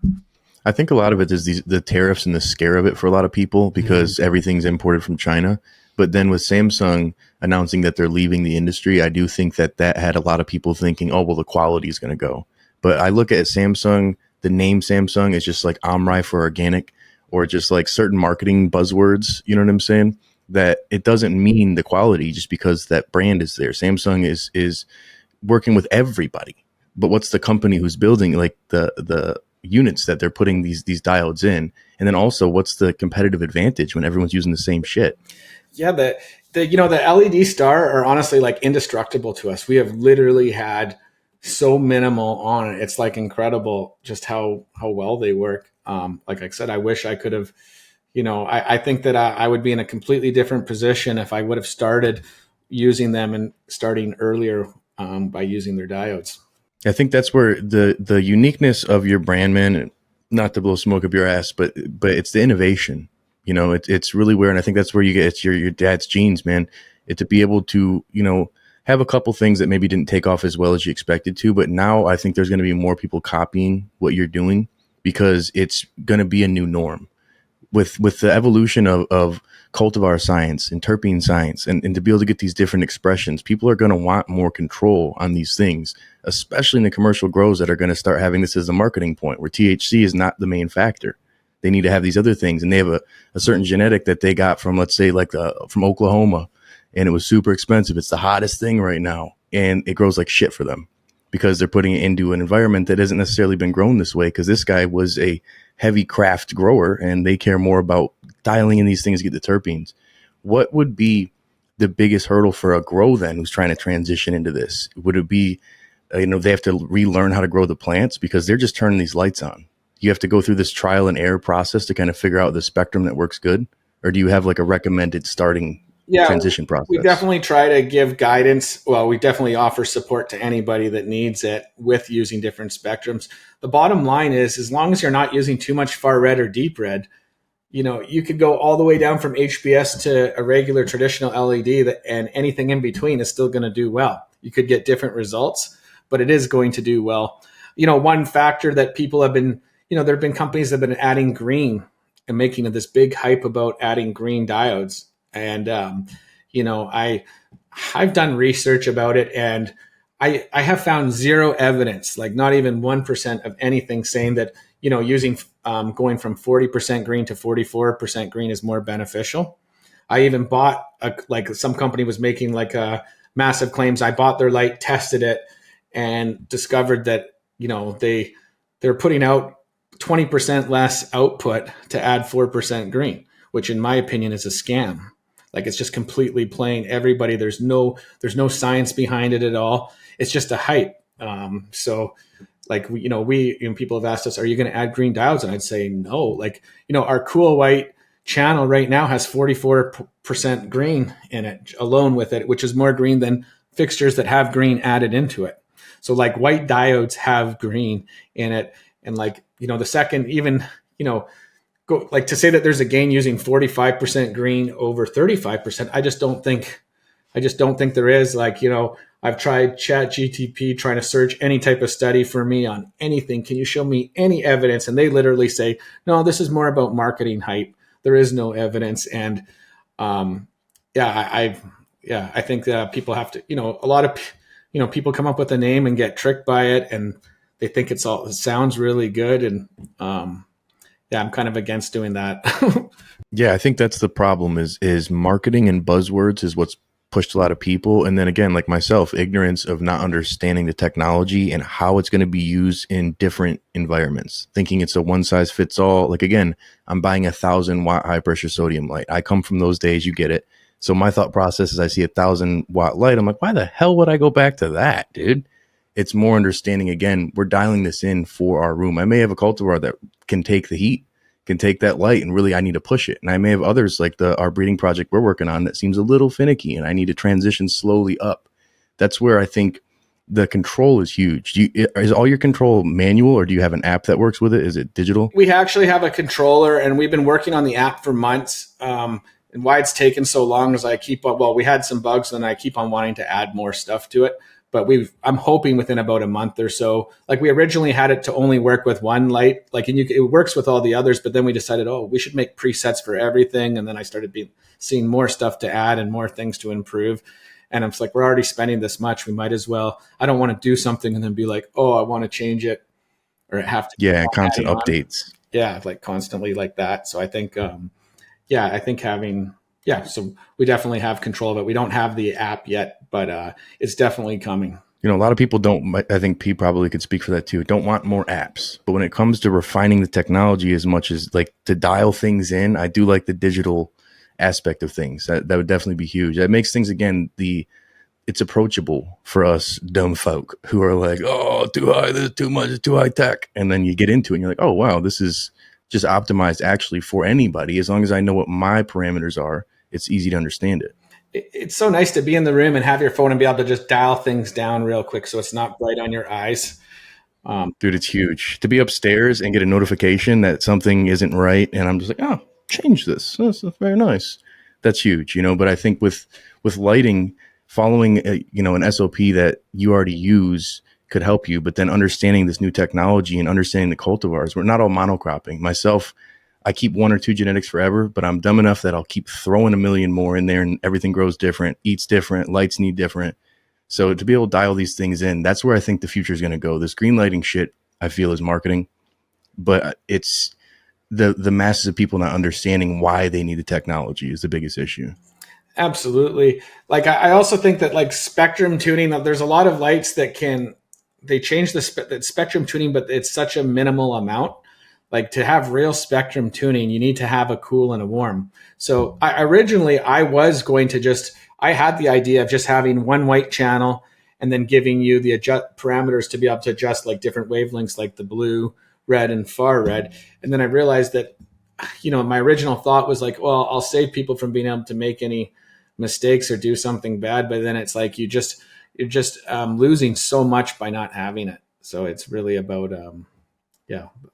I think a lot of it is the tariffs and the scare of it for a lot of people, because everything's imported from China. But then with Samsung announcing that they're leaving the industry, I do think that had a lot of people thinking, oh, well, the quality is going to go. But I look at Samsung, the name Samsung is just like Amrei for organic, or just like certain marketing buzzwords, you know what I'm saying? That it doesn't mean the quality just because that brand is there. Samsung is working with everybody. But what's the company who's building like the units that they're putting these diodes in? And then also, what's the competitive advantage when everyone's using the same shit? Yeah, the LED star are honestly like indestructible to us. We have literally had so minimal on it. It's like incredible just how well they work. Like I said, I wish I could have, I think that I would be in a completely different position if I would have started using them and starting earlier by using their diodes. I think that's where the uniqueness of your brand, man, not to blow smoke up your ass, but it's the innovation. It's really where, and I think that's where you get, it's your dad's genes, man. It to be able to, have a couple things that maybe didn't take off as well as you expected to, but now I think there's going to be more people copying what you're doing because it's going to be a new norm with the evolution of cultivar science and terpene science, and to be able to get these different expressions. People are going to want more control on these things, especially in the commercial grows that are going to start having this as a marketing point where THC is not the main factor. They need to have these other things, and they have a certain genetic that they got from, let's say, like from Oklahoma, and it was super expensive. It's the hottest thing right now, and it grows like shit for them because they're putting it into an environment that hasn't necessarily been grown this way, because this guy was a heavy craft grower and they care more about dialing in these things to get the terpenes. What would be the biggest hurdle for a grow then who's trying to transition into this? Would it be, they have to relearn how to grow the plants because they're just turning these lights on? You have to go through this trial and error process to kind of figure out the spectrum that works good? Or do you have like a recommended starting transition process? We definitely try to give guidance. Well, we definitely offer support to anybody that needs it with using different spectrums. The bottom line is, as long as you're not using too much far red or deep red, you could go all the way down from HBS to a regular traditional LED, and anything in between is still going to do well. You could get different results, but it is going to do well. One factor that people have been, there have been companies that have been adding green and making this big hype about adding green diodes. And, I've done research about it, and I have found zero evidence, like not even 1% of anything saying that, using going from 40% green to 44% green is more beneficial. I even bought some company was making like massive claims. I bought their light, tested it, and discovered that, they're putting out 20% less output to add 4% green, which in my opinion is a scam. Like, it's just completely playing everybody. There's no science behind it at all. It's just a hype. So like, people have asked us, are you going to add green diodes? And I'd say no. Like, our Cool White channel right now has 44% green in it alone with it, which is more green than fixtures that have green added into it. So like, white diodes have green in it. And like, the second even, go like to say that there's a gain using 45% green over 35%. I just don't think there is. Like, I've tried ChatGPT trying to search any type of study for me on anything. Can you show me any evidence? And they literally say, no, this is more about marketing hype. There is no evidence. And I think that people have to, a lot of, people come up with a name and get tricked by it, and they think it sounds really good. And I'm kind of against doing that. Yeah, I think that's the problem is marketing and buzzwords is what's pushed a lot of people. And then again, like myself, ignorance of not understanding the technology and how it's going to be used in different environments, thinking it's a one size fits all. Like, again, I'm buying 1,000-watt high pressure sodium light. I come from those days, you get it. So my thought process is I see 1,000-watt light. I'm like, why the hell would I go back to that, dude? It's more understanding. Again, we're dialing this in for our room. I may have a cultivar that can take the heat, can take that light, and really I need to push it. And I may have others like our breeding project we're working on that seems a little finicky, and I need to transition slowly up. That's where I think the control is huge. Is all your control manual, or do you have an app that works with it? Is it digital? We actually have a controller, and we've been working on the app for months. And why it's taken so long is we had some bugs, and I keep on wanting to add more stuff to it. But I'm hoping within about a month or so. Like, we originally had it to only work with one light, it works with all the others. But then we decided, we should make presets for everything. And then I started seeing more stuff to add and more things to improve. And I'm just like, we're already spending this much. We might as well. I don't want to do something and then be like, I want to change it or have to Yeah, keep on constant adding on. updates. Yeah, like constantly like that. So I think, I think having, so we definitely have control of it. We don't have the app yet, but it's definitely coming. You know, a lot of people don't, I think P probably could speak for that too, don't want more apps. But when it comes to refining the technology as much as like to dial things in, I do like the digital aspect of things. That would definitely be huge. That makes things, again, it's approachable for us dumb folk who are like, oh, too high, this is too much, it's too high tech. And then you get into it and you're like, oh, wow, this is just optimized actually for anybody. As long as I know what my parameters are, it's easy to understand it. It's so nice to be in the room and have your phone and be able to just dial things down real quick so it's not bright on your eyes. Dude, it's huge to be upstairs and get a notification that something isn't right. And I'm just like, oh, change this. That's very nice. That's huge, But I think with lighting, following an SOP that you already use could help you, but then understanding this new technology and understanding the cultivars. We're not all monocropping. Myself, I keep 1 or 2 genetics forever, but I'm dumb enough that I'll keep throwing a million more in there, and everything grows different, eats different, lights need different. So to be able to dial these things in, that's where I think the future is going to go. This green lighting shit, I feel, is marketing, but it's the masses of people not understanding why they need the technology is the biggest issue. Absolutely. Like I also think that like spectrum tuning, there's a lot of lights that they change the spectrum tuning, but it's such a minimal amount. Like to have real spectrum tuning, you need to have a cool and a warm. So I was going to I had the idea of just having one white channel and then giving you the parameters to be able to adjust like different wavelengths, like the blue, red, and far red. And then I realized that, my original thought was like, well, I'll save people from being able to make any mistakes or do something bad. But then it's like, you're just losing so much by not having it. So it's really about,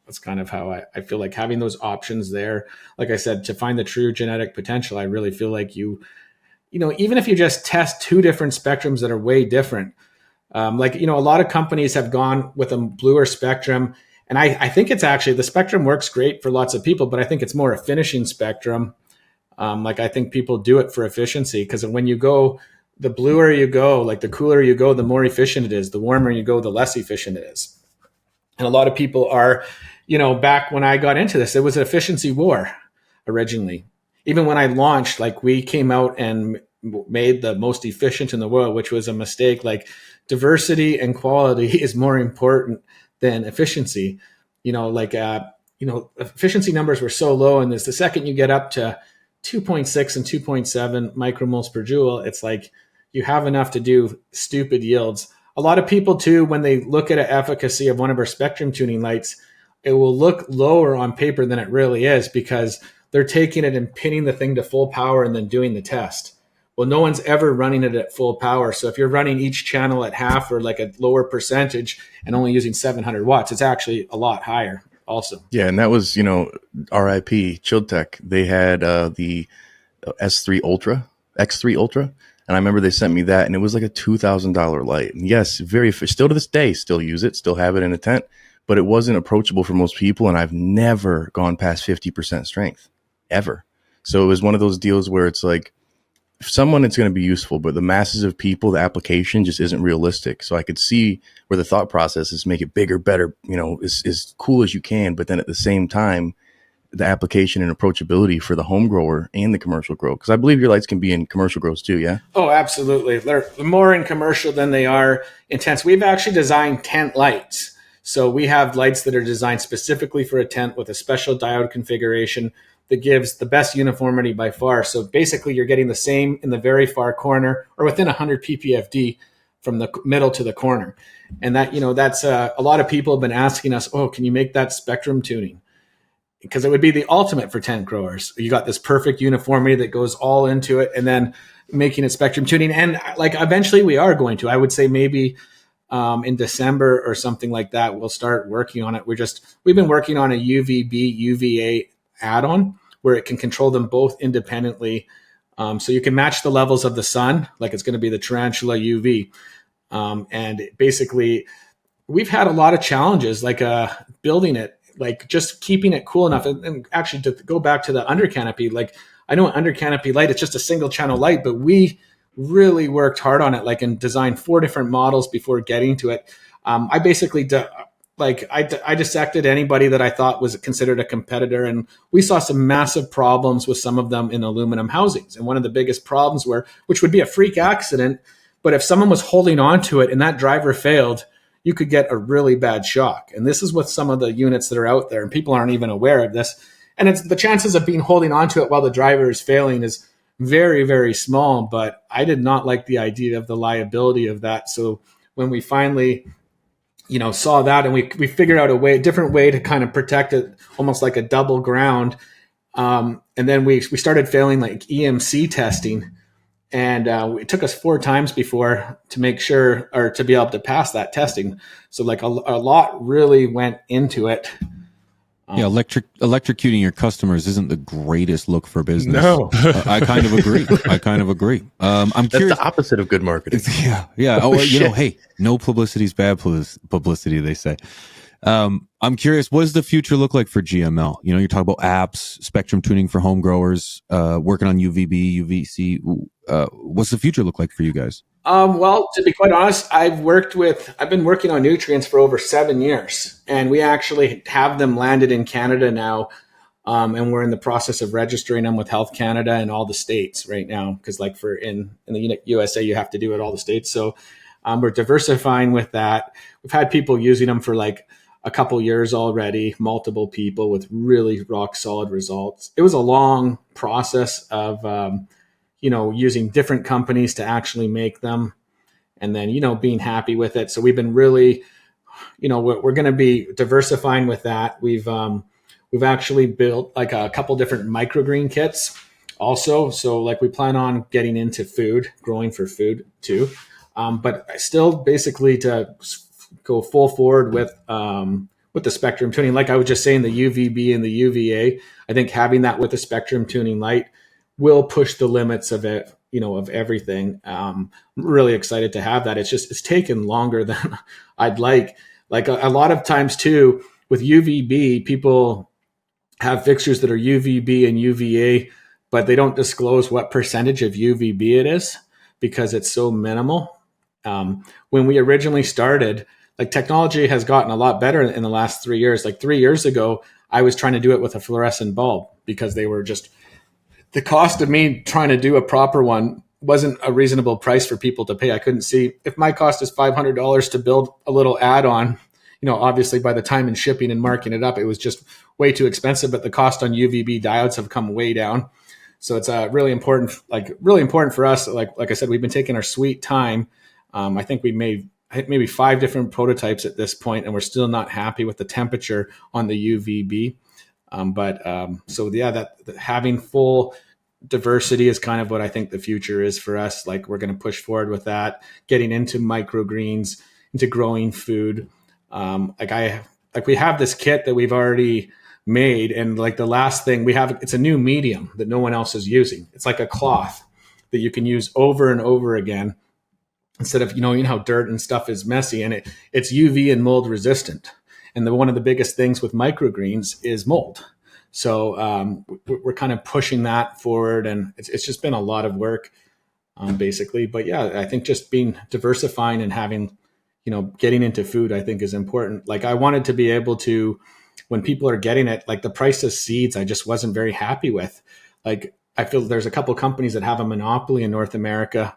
that's kind of how I feel like having those options there. Like I said, to find the true genetic potential, I really feel like even if you just test 2 different spectrums that are way different, a lot of companies have gone with a bluer spectrum. And I think it's actually, the spectrum works great for lots of people, but I think it's more a finishing spectrum. I think people do it for efficiency, because when you go, the bluer you go, like the cooler you go, the more efficient it is. The warmer you go, the less efficient it is. And a lot of people are, back when I got into this, it was an efficiency war originally. Even when I launched, like we came out and made the most efficient in the world, which was a mistake. Like diversity and quality is more important than efficiency. Efficiency numbers were so low. And the second you get up to 2.6 and 2.7 micromoles per joule, it's like you have enough to do stupid yields. A lot of people too, when they look at an efficacy of one of our spectrum tuning lights, it will look lower on paper than it really is, because they're taking it and pinning the thing to full power and then doing the test. Well, no one's ever running it at full power. So if you're running each channel at half or like a lower percentage and only using 700 watts, it's actually a lot higher also. Yeah, and that was, RIP, Chilled Tech. They had the S3 Ultra, X3 Ultra. And I remember they sent me that, and it was like a $2,000 light. And yes, still to this day, still use it, still have it in a tent, but it wasn't approachable for most people. And I've never gone past 50% strength, ever. So it was one of those deals where it's like, for someone, it's going to be useful, but the masses of people, the application just isn't realistic. So I could see where the thought process is make it bigger, better, as cool as you can. But then at the same time, the application and approachability for the home grower and the commercial grow, because I believe your lights can be in commercial grows too. Yeah. Oh, absolutely. They're more in commercial than they are intense. We've actually designed tent lights. So we have lights that are designed specifically for a tent with a special diode configuration that gives the best uniformity by far. So basically you're getting the same in the very far corner or within 100 ppfd from the middle to the corner. And that, that's a lot of people have been asking us, oh, can you make that spectrum tuning? Because it would be the ultimate for tent growers. You got this perfect uniformity that goes all into it, and then making it spectrum tuning. And like eventually we are going to, I would say maybe in December or something like that, we'll start working on it. We've been working on a UVB, UVA add-on where it can control them both independently. So you can match the levels of the sun, like it's going to be the Tarantula UV. And basically we've had a lot of challenges, like building it, like just keeping it cool enough. And actually to go back to the under canopy, like I know an under canopy light, it's just a single channel light, but we really worked hard on it, like and designed 4 different models before getting to it. I basically like I dissected anybody that I thought was considered a competitor, and we saw some massive problems with some of them in aluminum housings. And one of the biggest problems which would be a freak accident, but if someone was holding on to it and that driver failed, you could get a really bad shock. And this is with some of the units that are out there, and people aren't even aware of this. And it's the chances of being holding on to it while the driver is failing is very, very small. But I did not like the idea of the liability of that. So when we finally saw that, and we figured out a different way to kind of protect it, almost like a double ground. And then we started failing like EMC testing, and it took us 4 times before to make sure, or to be able to pass that testing. So like a lot really went into it. Yeah, electrocuting your customers isn't the greatest look for business. No. I kind of agree. I'm That's curious. the opposite of good marketing. Yeah. Oh, shit. hey, no publicity is bad publicity, they say. I'm curious, what does the future look like for GML? You're talking about apps, spectrum tuning for home growers, working on UVB, UVC. What's the future look like for you guys? Well, to be quite honest, I've been working on nutrients for over 7 years, and we actually have them landed in Canada now. And we're in the process of registering them with Health Canada and all the states right now. Cause like in the USA, you have to do it all the states. So, we're diversifying with that. We've had people using them for like a couple years already, multiple people with really rock solid results. It was a long process of, using different companies to actually make them, and then, being happy with it. So we've been really, we're going to be diversifying with that. We've actually built like a couple different microgreen kits also. So like we plan on getting into growing for food too. But still basically to go full forward with the spectrum tuning. Like I was just saying, the UVB and the UVA, I think having that with the spectrum tuning light will push the limits of it, of everything. I'm really excited to have that. It's taken longer than I'd like. Like a lot of times too, with UVB, people have fixtures that are UVB and UVA, but they don't disclose what percentage of UVB it is because it's so minimal. When we originally started, like technology has gotten a lot better in the last 3 years. Like 3 years ago, I was trying to do it with a fluorescent bulb because they were just, the cost of me trying to do a proper one wasn't a reasonable price for people to pay. I couldn't see if my cost is $500 to build a little add-on, obviously by the time in shipping and marking it up, it was just way too expensive, but the cost on UVB diodes have come way down. So it's really important for us. Like I said, we've been taking our sweet time. I think we made maybe 5 different prototypes at this point, and we're still not happy with the temperature on the UVB. That having full diversity is kind of what I think the future is for us. Like we're going to push forward with that, getting into microgreens, into growing food. We have this kit that we've already made, and like the last thing we have, it's a new medium that no one else is using. It's like a cloth that you can use over and over again instead of, how dirt and stuff is messy, and it's UV and mold resistant. And one of the biggest things with microgreens is mold. So we're kind of pushing that forward, and it's just been a lot of work, basically. But yeah, I think just diversifying and having, getting into food, I think is important. Like I wanted to be able to, when people are getting it, like the price of seeds, I just wasn't very happy with. Like I feel there's a couple companies that have a monopoly in North America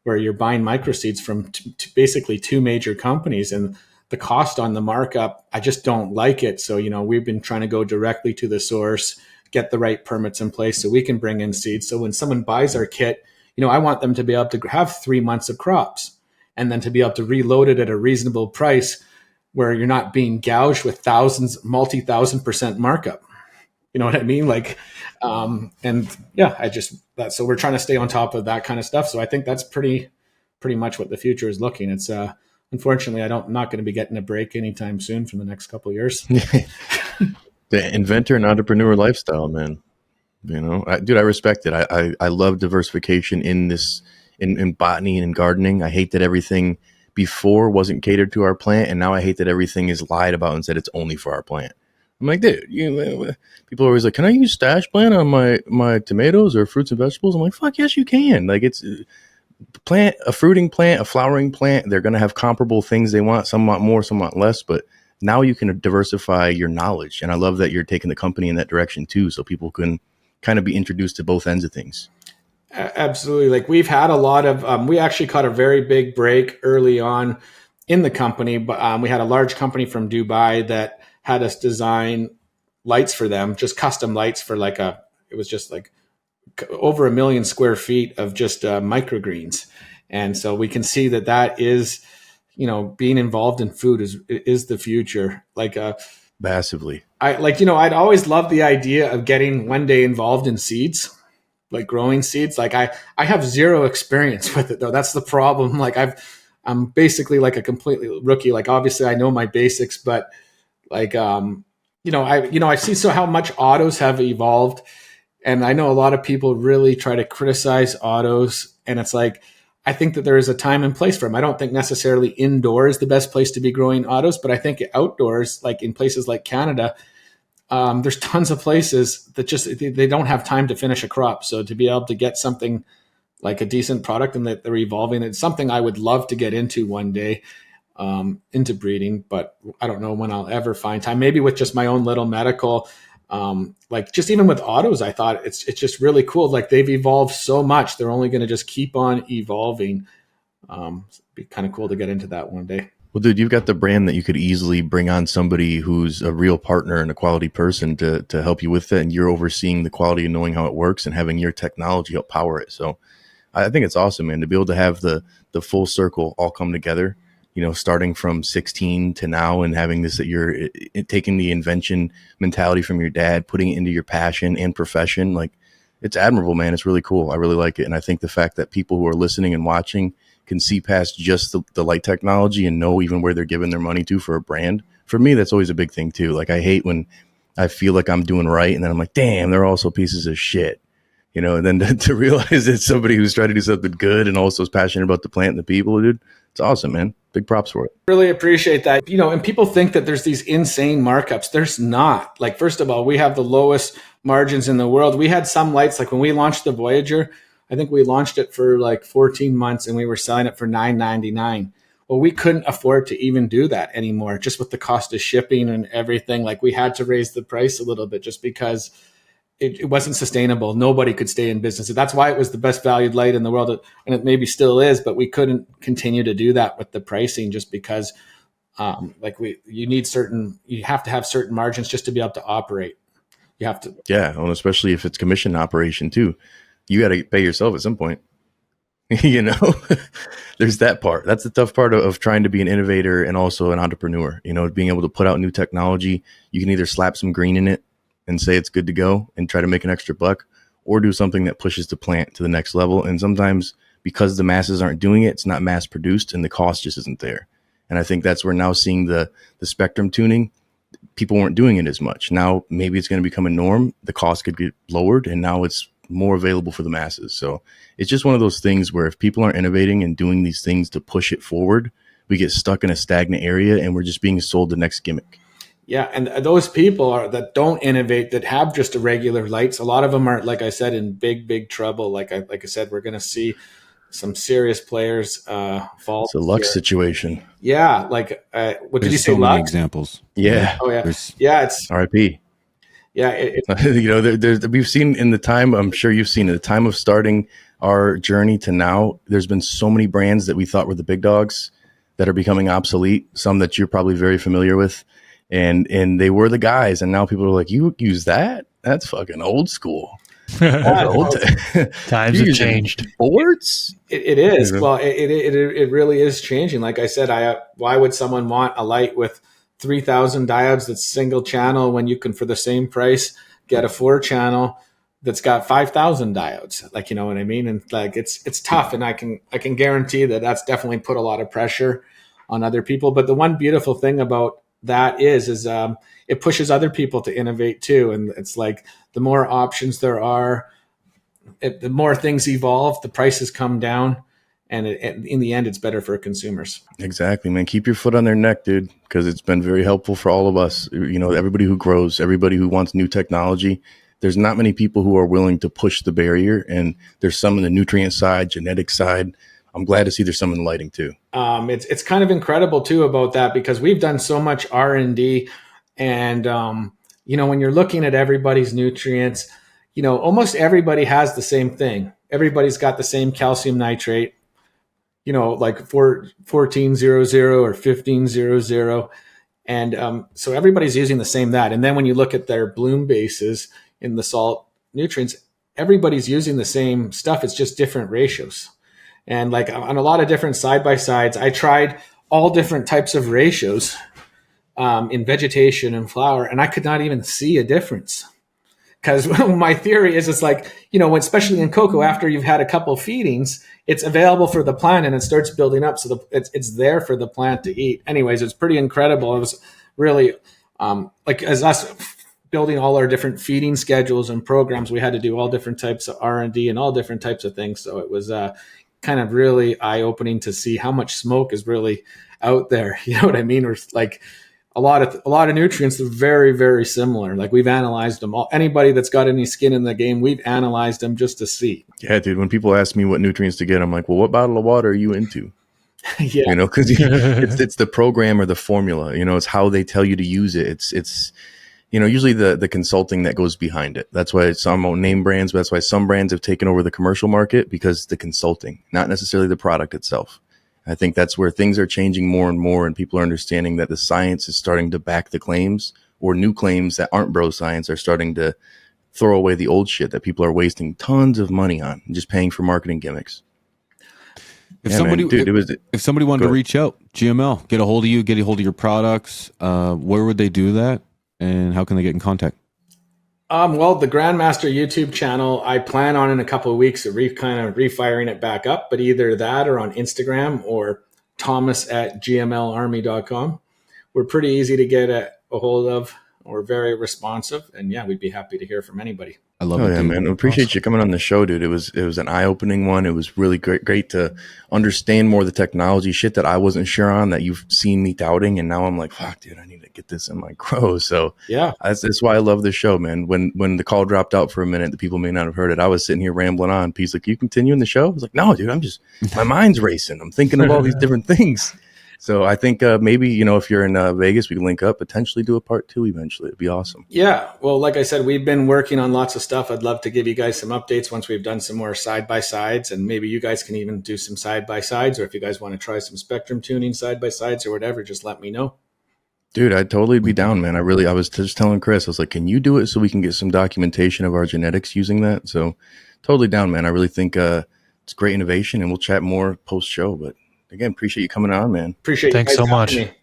where you're buying microseeds from basically 2 major companies, and the cost on the markup, I just don't like it. So, we've been trying to go directly to the source, get the right permits in place so we can bring in seeds. So when someone buys our kit, I want them to be able to have 3 months of crops and then to be able to reload it at a reasonable price where you're not being gouged with multi-1,000% markup. You know what I mean? Like, so we're trying to stay on top of that kind of stuff. So I think that's pretty much what the future is looking. It's, unfortunately, I'm not going to be getting a break anytime soon for the next couple of years. The inventor and entrepreneur lifestyle, man. Dude, I respect it. I love diversification in this, in botany and gardening. I hate that everything before wasn't catered to our plant, and now I hate that everything is lied about and said it's only for our plant. I'm like, dude, people are always like, can I use stash plant on my tomatoes or fruits and vegetables? I'm like, fuck yes, you can. Like it's a fruiting plant, a flowering plant. They're going to have comparable things they want. Some want more, some want less, but now you can diversify your knowledge. And I love that you're taking the company in that direction too, so people can kind of be introduced to both ends of things. Absolutely. Like we've had a lot of, we actually caught a very big break early on in the company, but we had a large company from Dubai that had us design lights for them, just custom lights for it was just like over 1 million square feet of just microgreens. And so we can see that is, being involved in food is the future. Massively. I'd always loved the idea of getting one day involved in seeds, like growing seeds. Like I have zero experience with it though. That's the problem. Like I'm basically like a completely rookie. Like obviously I know my basics, but I see how much autos have evolved, and I know a lot of people really try to criticize autos, and it's like, I think that there is a time and place for them. I don't think necessarily indoor is the best place to be growing autos, but I think outdoors, like in places like Canada, there's tons of places that they don't have time to finish a crop. So to be able to get something like a decent product and that they're evolving, it's something I would love to get into one day, into breeding, but I don't know when I'll ever find time. Maybe with just my own little medical, just even with autos, I thought it's just really cool. Like they've evolved so much. They're only going to just keep on evolving. It'd be kind of cool to get into that one day. Well, dude, you've got the brand that you could easily bring on somebody who's a real partner and a quality person to help you with it. And you're overseeing the quality and knowing how it works and having your technology help power it. So I think it's awesome, man, to be able to have the full circle all come together, starting from 16 to now, and having this, that you're taking the invention mentality from your dad, putting it into your passion and profession. Like, it's admirable, man. It's really cool. I really like it. And I think the fact that people who are listening and watching can see past just the light technology and know even where they're giving their money to for a brand. For me, that's always a big thing too. Like, I hate when I feel like I'm doing right, and then I'm like, damn, they're also pieces of shit. And then to realize it's somebody who's trying to do something good and also is passionate about the plant and the people, dude, it's awesome, man. Big props for it. Really appreciate that. And people think that there's these insane markups. There's not. Like, first of all, we have the lowest margins in the world. We had some lights, like when we launched the Voyager, I think we launched it for like 14 months and we were selling it for $9.99. Well, we couldn't afford to even do that anymore, just with the cost of shipping and everything. Like, we had to raise the price a little bit just because it wasn't sustainable. Nobody could stay in business. That's why it was the best valued light in the world, and it maybe still is, but we couldn't continue to do that with the pricing just because you have to have certain margins just to be able to operate. You have to. Yeah, well, especially if it's commission operation too. You got to pay yourself at some point. There's that part. That's the tough part of trying to be an innovator and also an entrepreneur. Being able to put out new technology. You can either slap some green in it and say it's good to go and try to make an extra buck, or do something that pushes the plant to the next level. And sometimes, because the masses aren't doing it, it's not mass produced and the cost just isn't there. And I think that's where now seeing the spectrum tuning, people weren't doing it as much. Now maybe it's going to become a norm. The cost could get lowered and now it's more available for the masses. So it's just one of those things where if people aren't innovating and doing these things to push it forward, we get stuck in a stagnant area and we're just being sold the next gimmick. Yeah, and those people that don't innovate, that have just irregular lights, a lot of them are, like I said, in big, big trouble. Like I said, we're going to see some serious players fall. It's a Lux situation. Yeah, what did you say? So many examples. Yeah. Oh yeah. It's RIP. Yeah, we've seen in the time. I'm sure you've seen at the time of starting our journey to now. There's been so many brands that we thought were the big dogs that are becoming obsolete. Some that you're probably very familiar with. And they were the guys, and now people are like, you use that? That's fucking old school. Times have changed. Boards? It is. Well, it really is changing. Like I said, why would someone want a light with 3,000 diodes that's single channel when you can, for the same price, get a 4-channel that's got 5,000 diodes? Like, you know what I mean? And like, it's tough, and I can guarantee that's definitely put a lot of pressure on other people. But the one beautiful thing about that is it pushes other people to innovate too. And it's like, the more options there are, the more things evolve, the prices come down, and in the end, it's better for consumers. Exactly, man. Keep your foot on their neck, dude, because it's been very helpful for all of us. Everybody who grows, everybody who wants new technology. There's not many people who are willing to push the barrier, and there's some in the nutrient side, genetic side. I'm glad to see there's some in lighting too. It's kind of incredible too about that, because we've done so much R&D, and when you're looking at everybody's nutrients, almost everybody has the same thing. Everybody's got the same calcium nitrate, like 1400 or 1500. And so everybody's using the same that. And then when you look at their bloom bases in the salt nutrients, everybody's using the same stuff. It's just different ratios. And like on a lot of different side-by-sides, I tried all different types of ratios in vegetation and flower, and I could not even see a difference. Because my theory is, it's like, especially in cocoa, after you've had a couple feedings, it's available for the plant and it starts building up. So it's there for the plant to eat. Anyways, it's pretty incredible. It was really like, as us building all our different feeding schedules and programs, we had to do all different types of R&D and all different types of things. So it was kind of really eye-opening to see how much smoke is really out there. You know what I mean? Or like, a lot of nutrients are very, very similar. Like, we've analyzed them all. Anybody that's got any skin in the game, we've analyzed them just to see. Yeah, dude. When people ask me what nutrients to get, I'm like, well, what bottle of water are you into? Yeah. Because it's the program or the formula. It's how they tell you to use it. It's usually the consulting that goes behind it. That's why some won't name brands, but that's why some brands have taken over the commercial market, because the consulting, not necessarily the product itself. I think that's where things are changing more and more, and people are understanding that the science is starting to back the claims, or new claims that aren't bro science are starting to throw away the old shit that people are wasting tons of money on, just paying for marketing gimmicks. If somebody wanted to reach out, GML, get a hold of you, get a hold of your products, where would they do that, and how can they get in contact? Well, the Grandmaster YouTube channel, I plan on in a couple of weeks kind of refiring it back up, but either that or on Instagram, or thomas@gmlarmy.com. We're pretty easy to get a hold of. We're very responsive, and yeah, we'd be happy to hear from anybody. I love it. Yeah, dude. man. I appreciate you coming on the show, dude. It was an eye-opening one. It was really great to understand more of the technology shit that I wasn't sure on, that you've seen me doubting, and now I'm like, fuck, dude, I need to get this in my grow. So yeah, that's why I love this show, man. When the call dropped out for a minute, the people may not have heard it. I was sitting here rambling on. Pete's like, you continuing the show? I was like, no, dude, my mind's racing. I'm thinking of all these different things. So I think maybe, if you're in Vegas, we can link up, potentially do a part 2 eventually. It'd be awesome. Yeah. Well, like I said, we've been working on lots of stuff. I'd love to give you guys some updates once we've done some more side-by-sides, and maybe you guys can even do some side-by-sides, or if you guys want to try some spectrum tuning side-by-sides or whatever, just let me know. Dude, I'd totally be down, man. I was just telling Chris, I was like, can you do it so we can get some documentation of our genetics using that? So totally down, man. I really think it's great innovation, and we'll chat more post-show, but again, appreciate you coming on, man. Appreciate Thanks you guys so much. having me.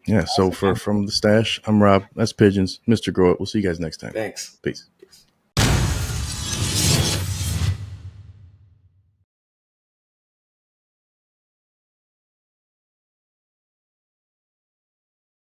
Yeah, so from the stash, I'm Rob. That's Pigeons. Mr. Grow It. We'll see you guys next time. Thanks. Peace.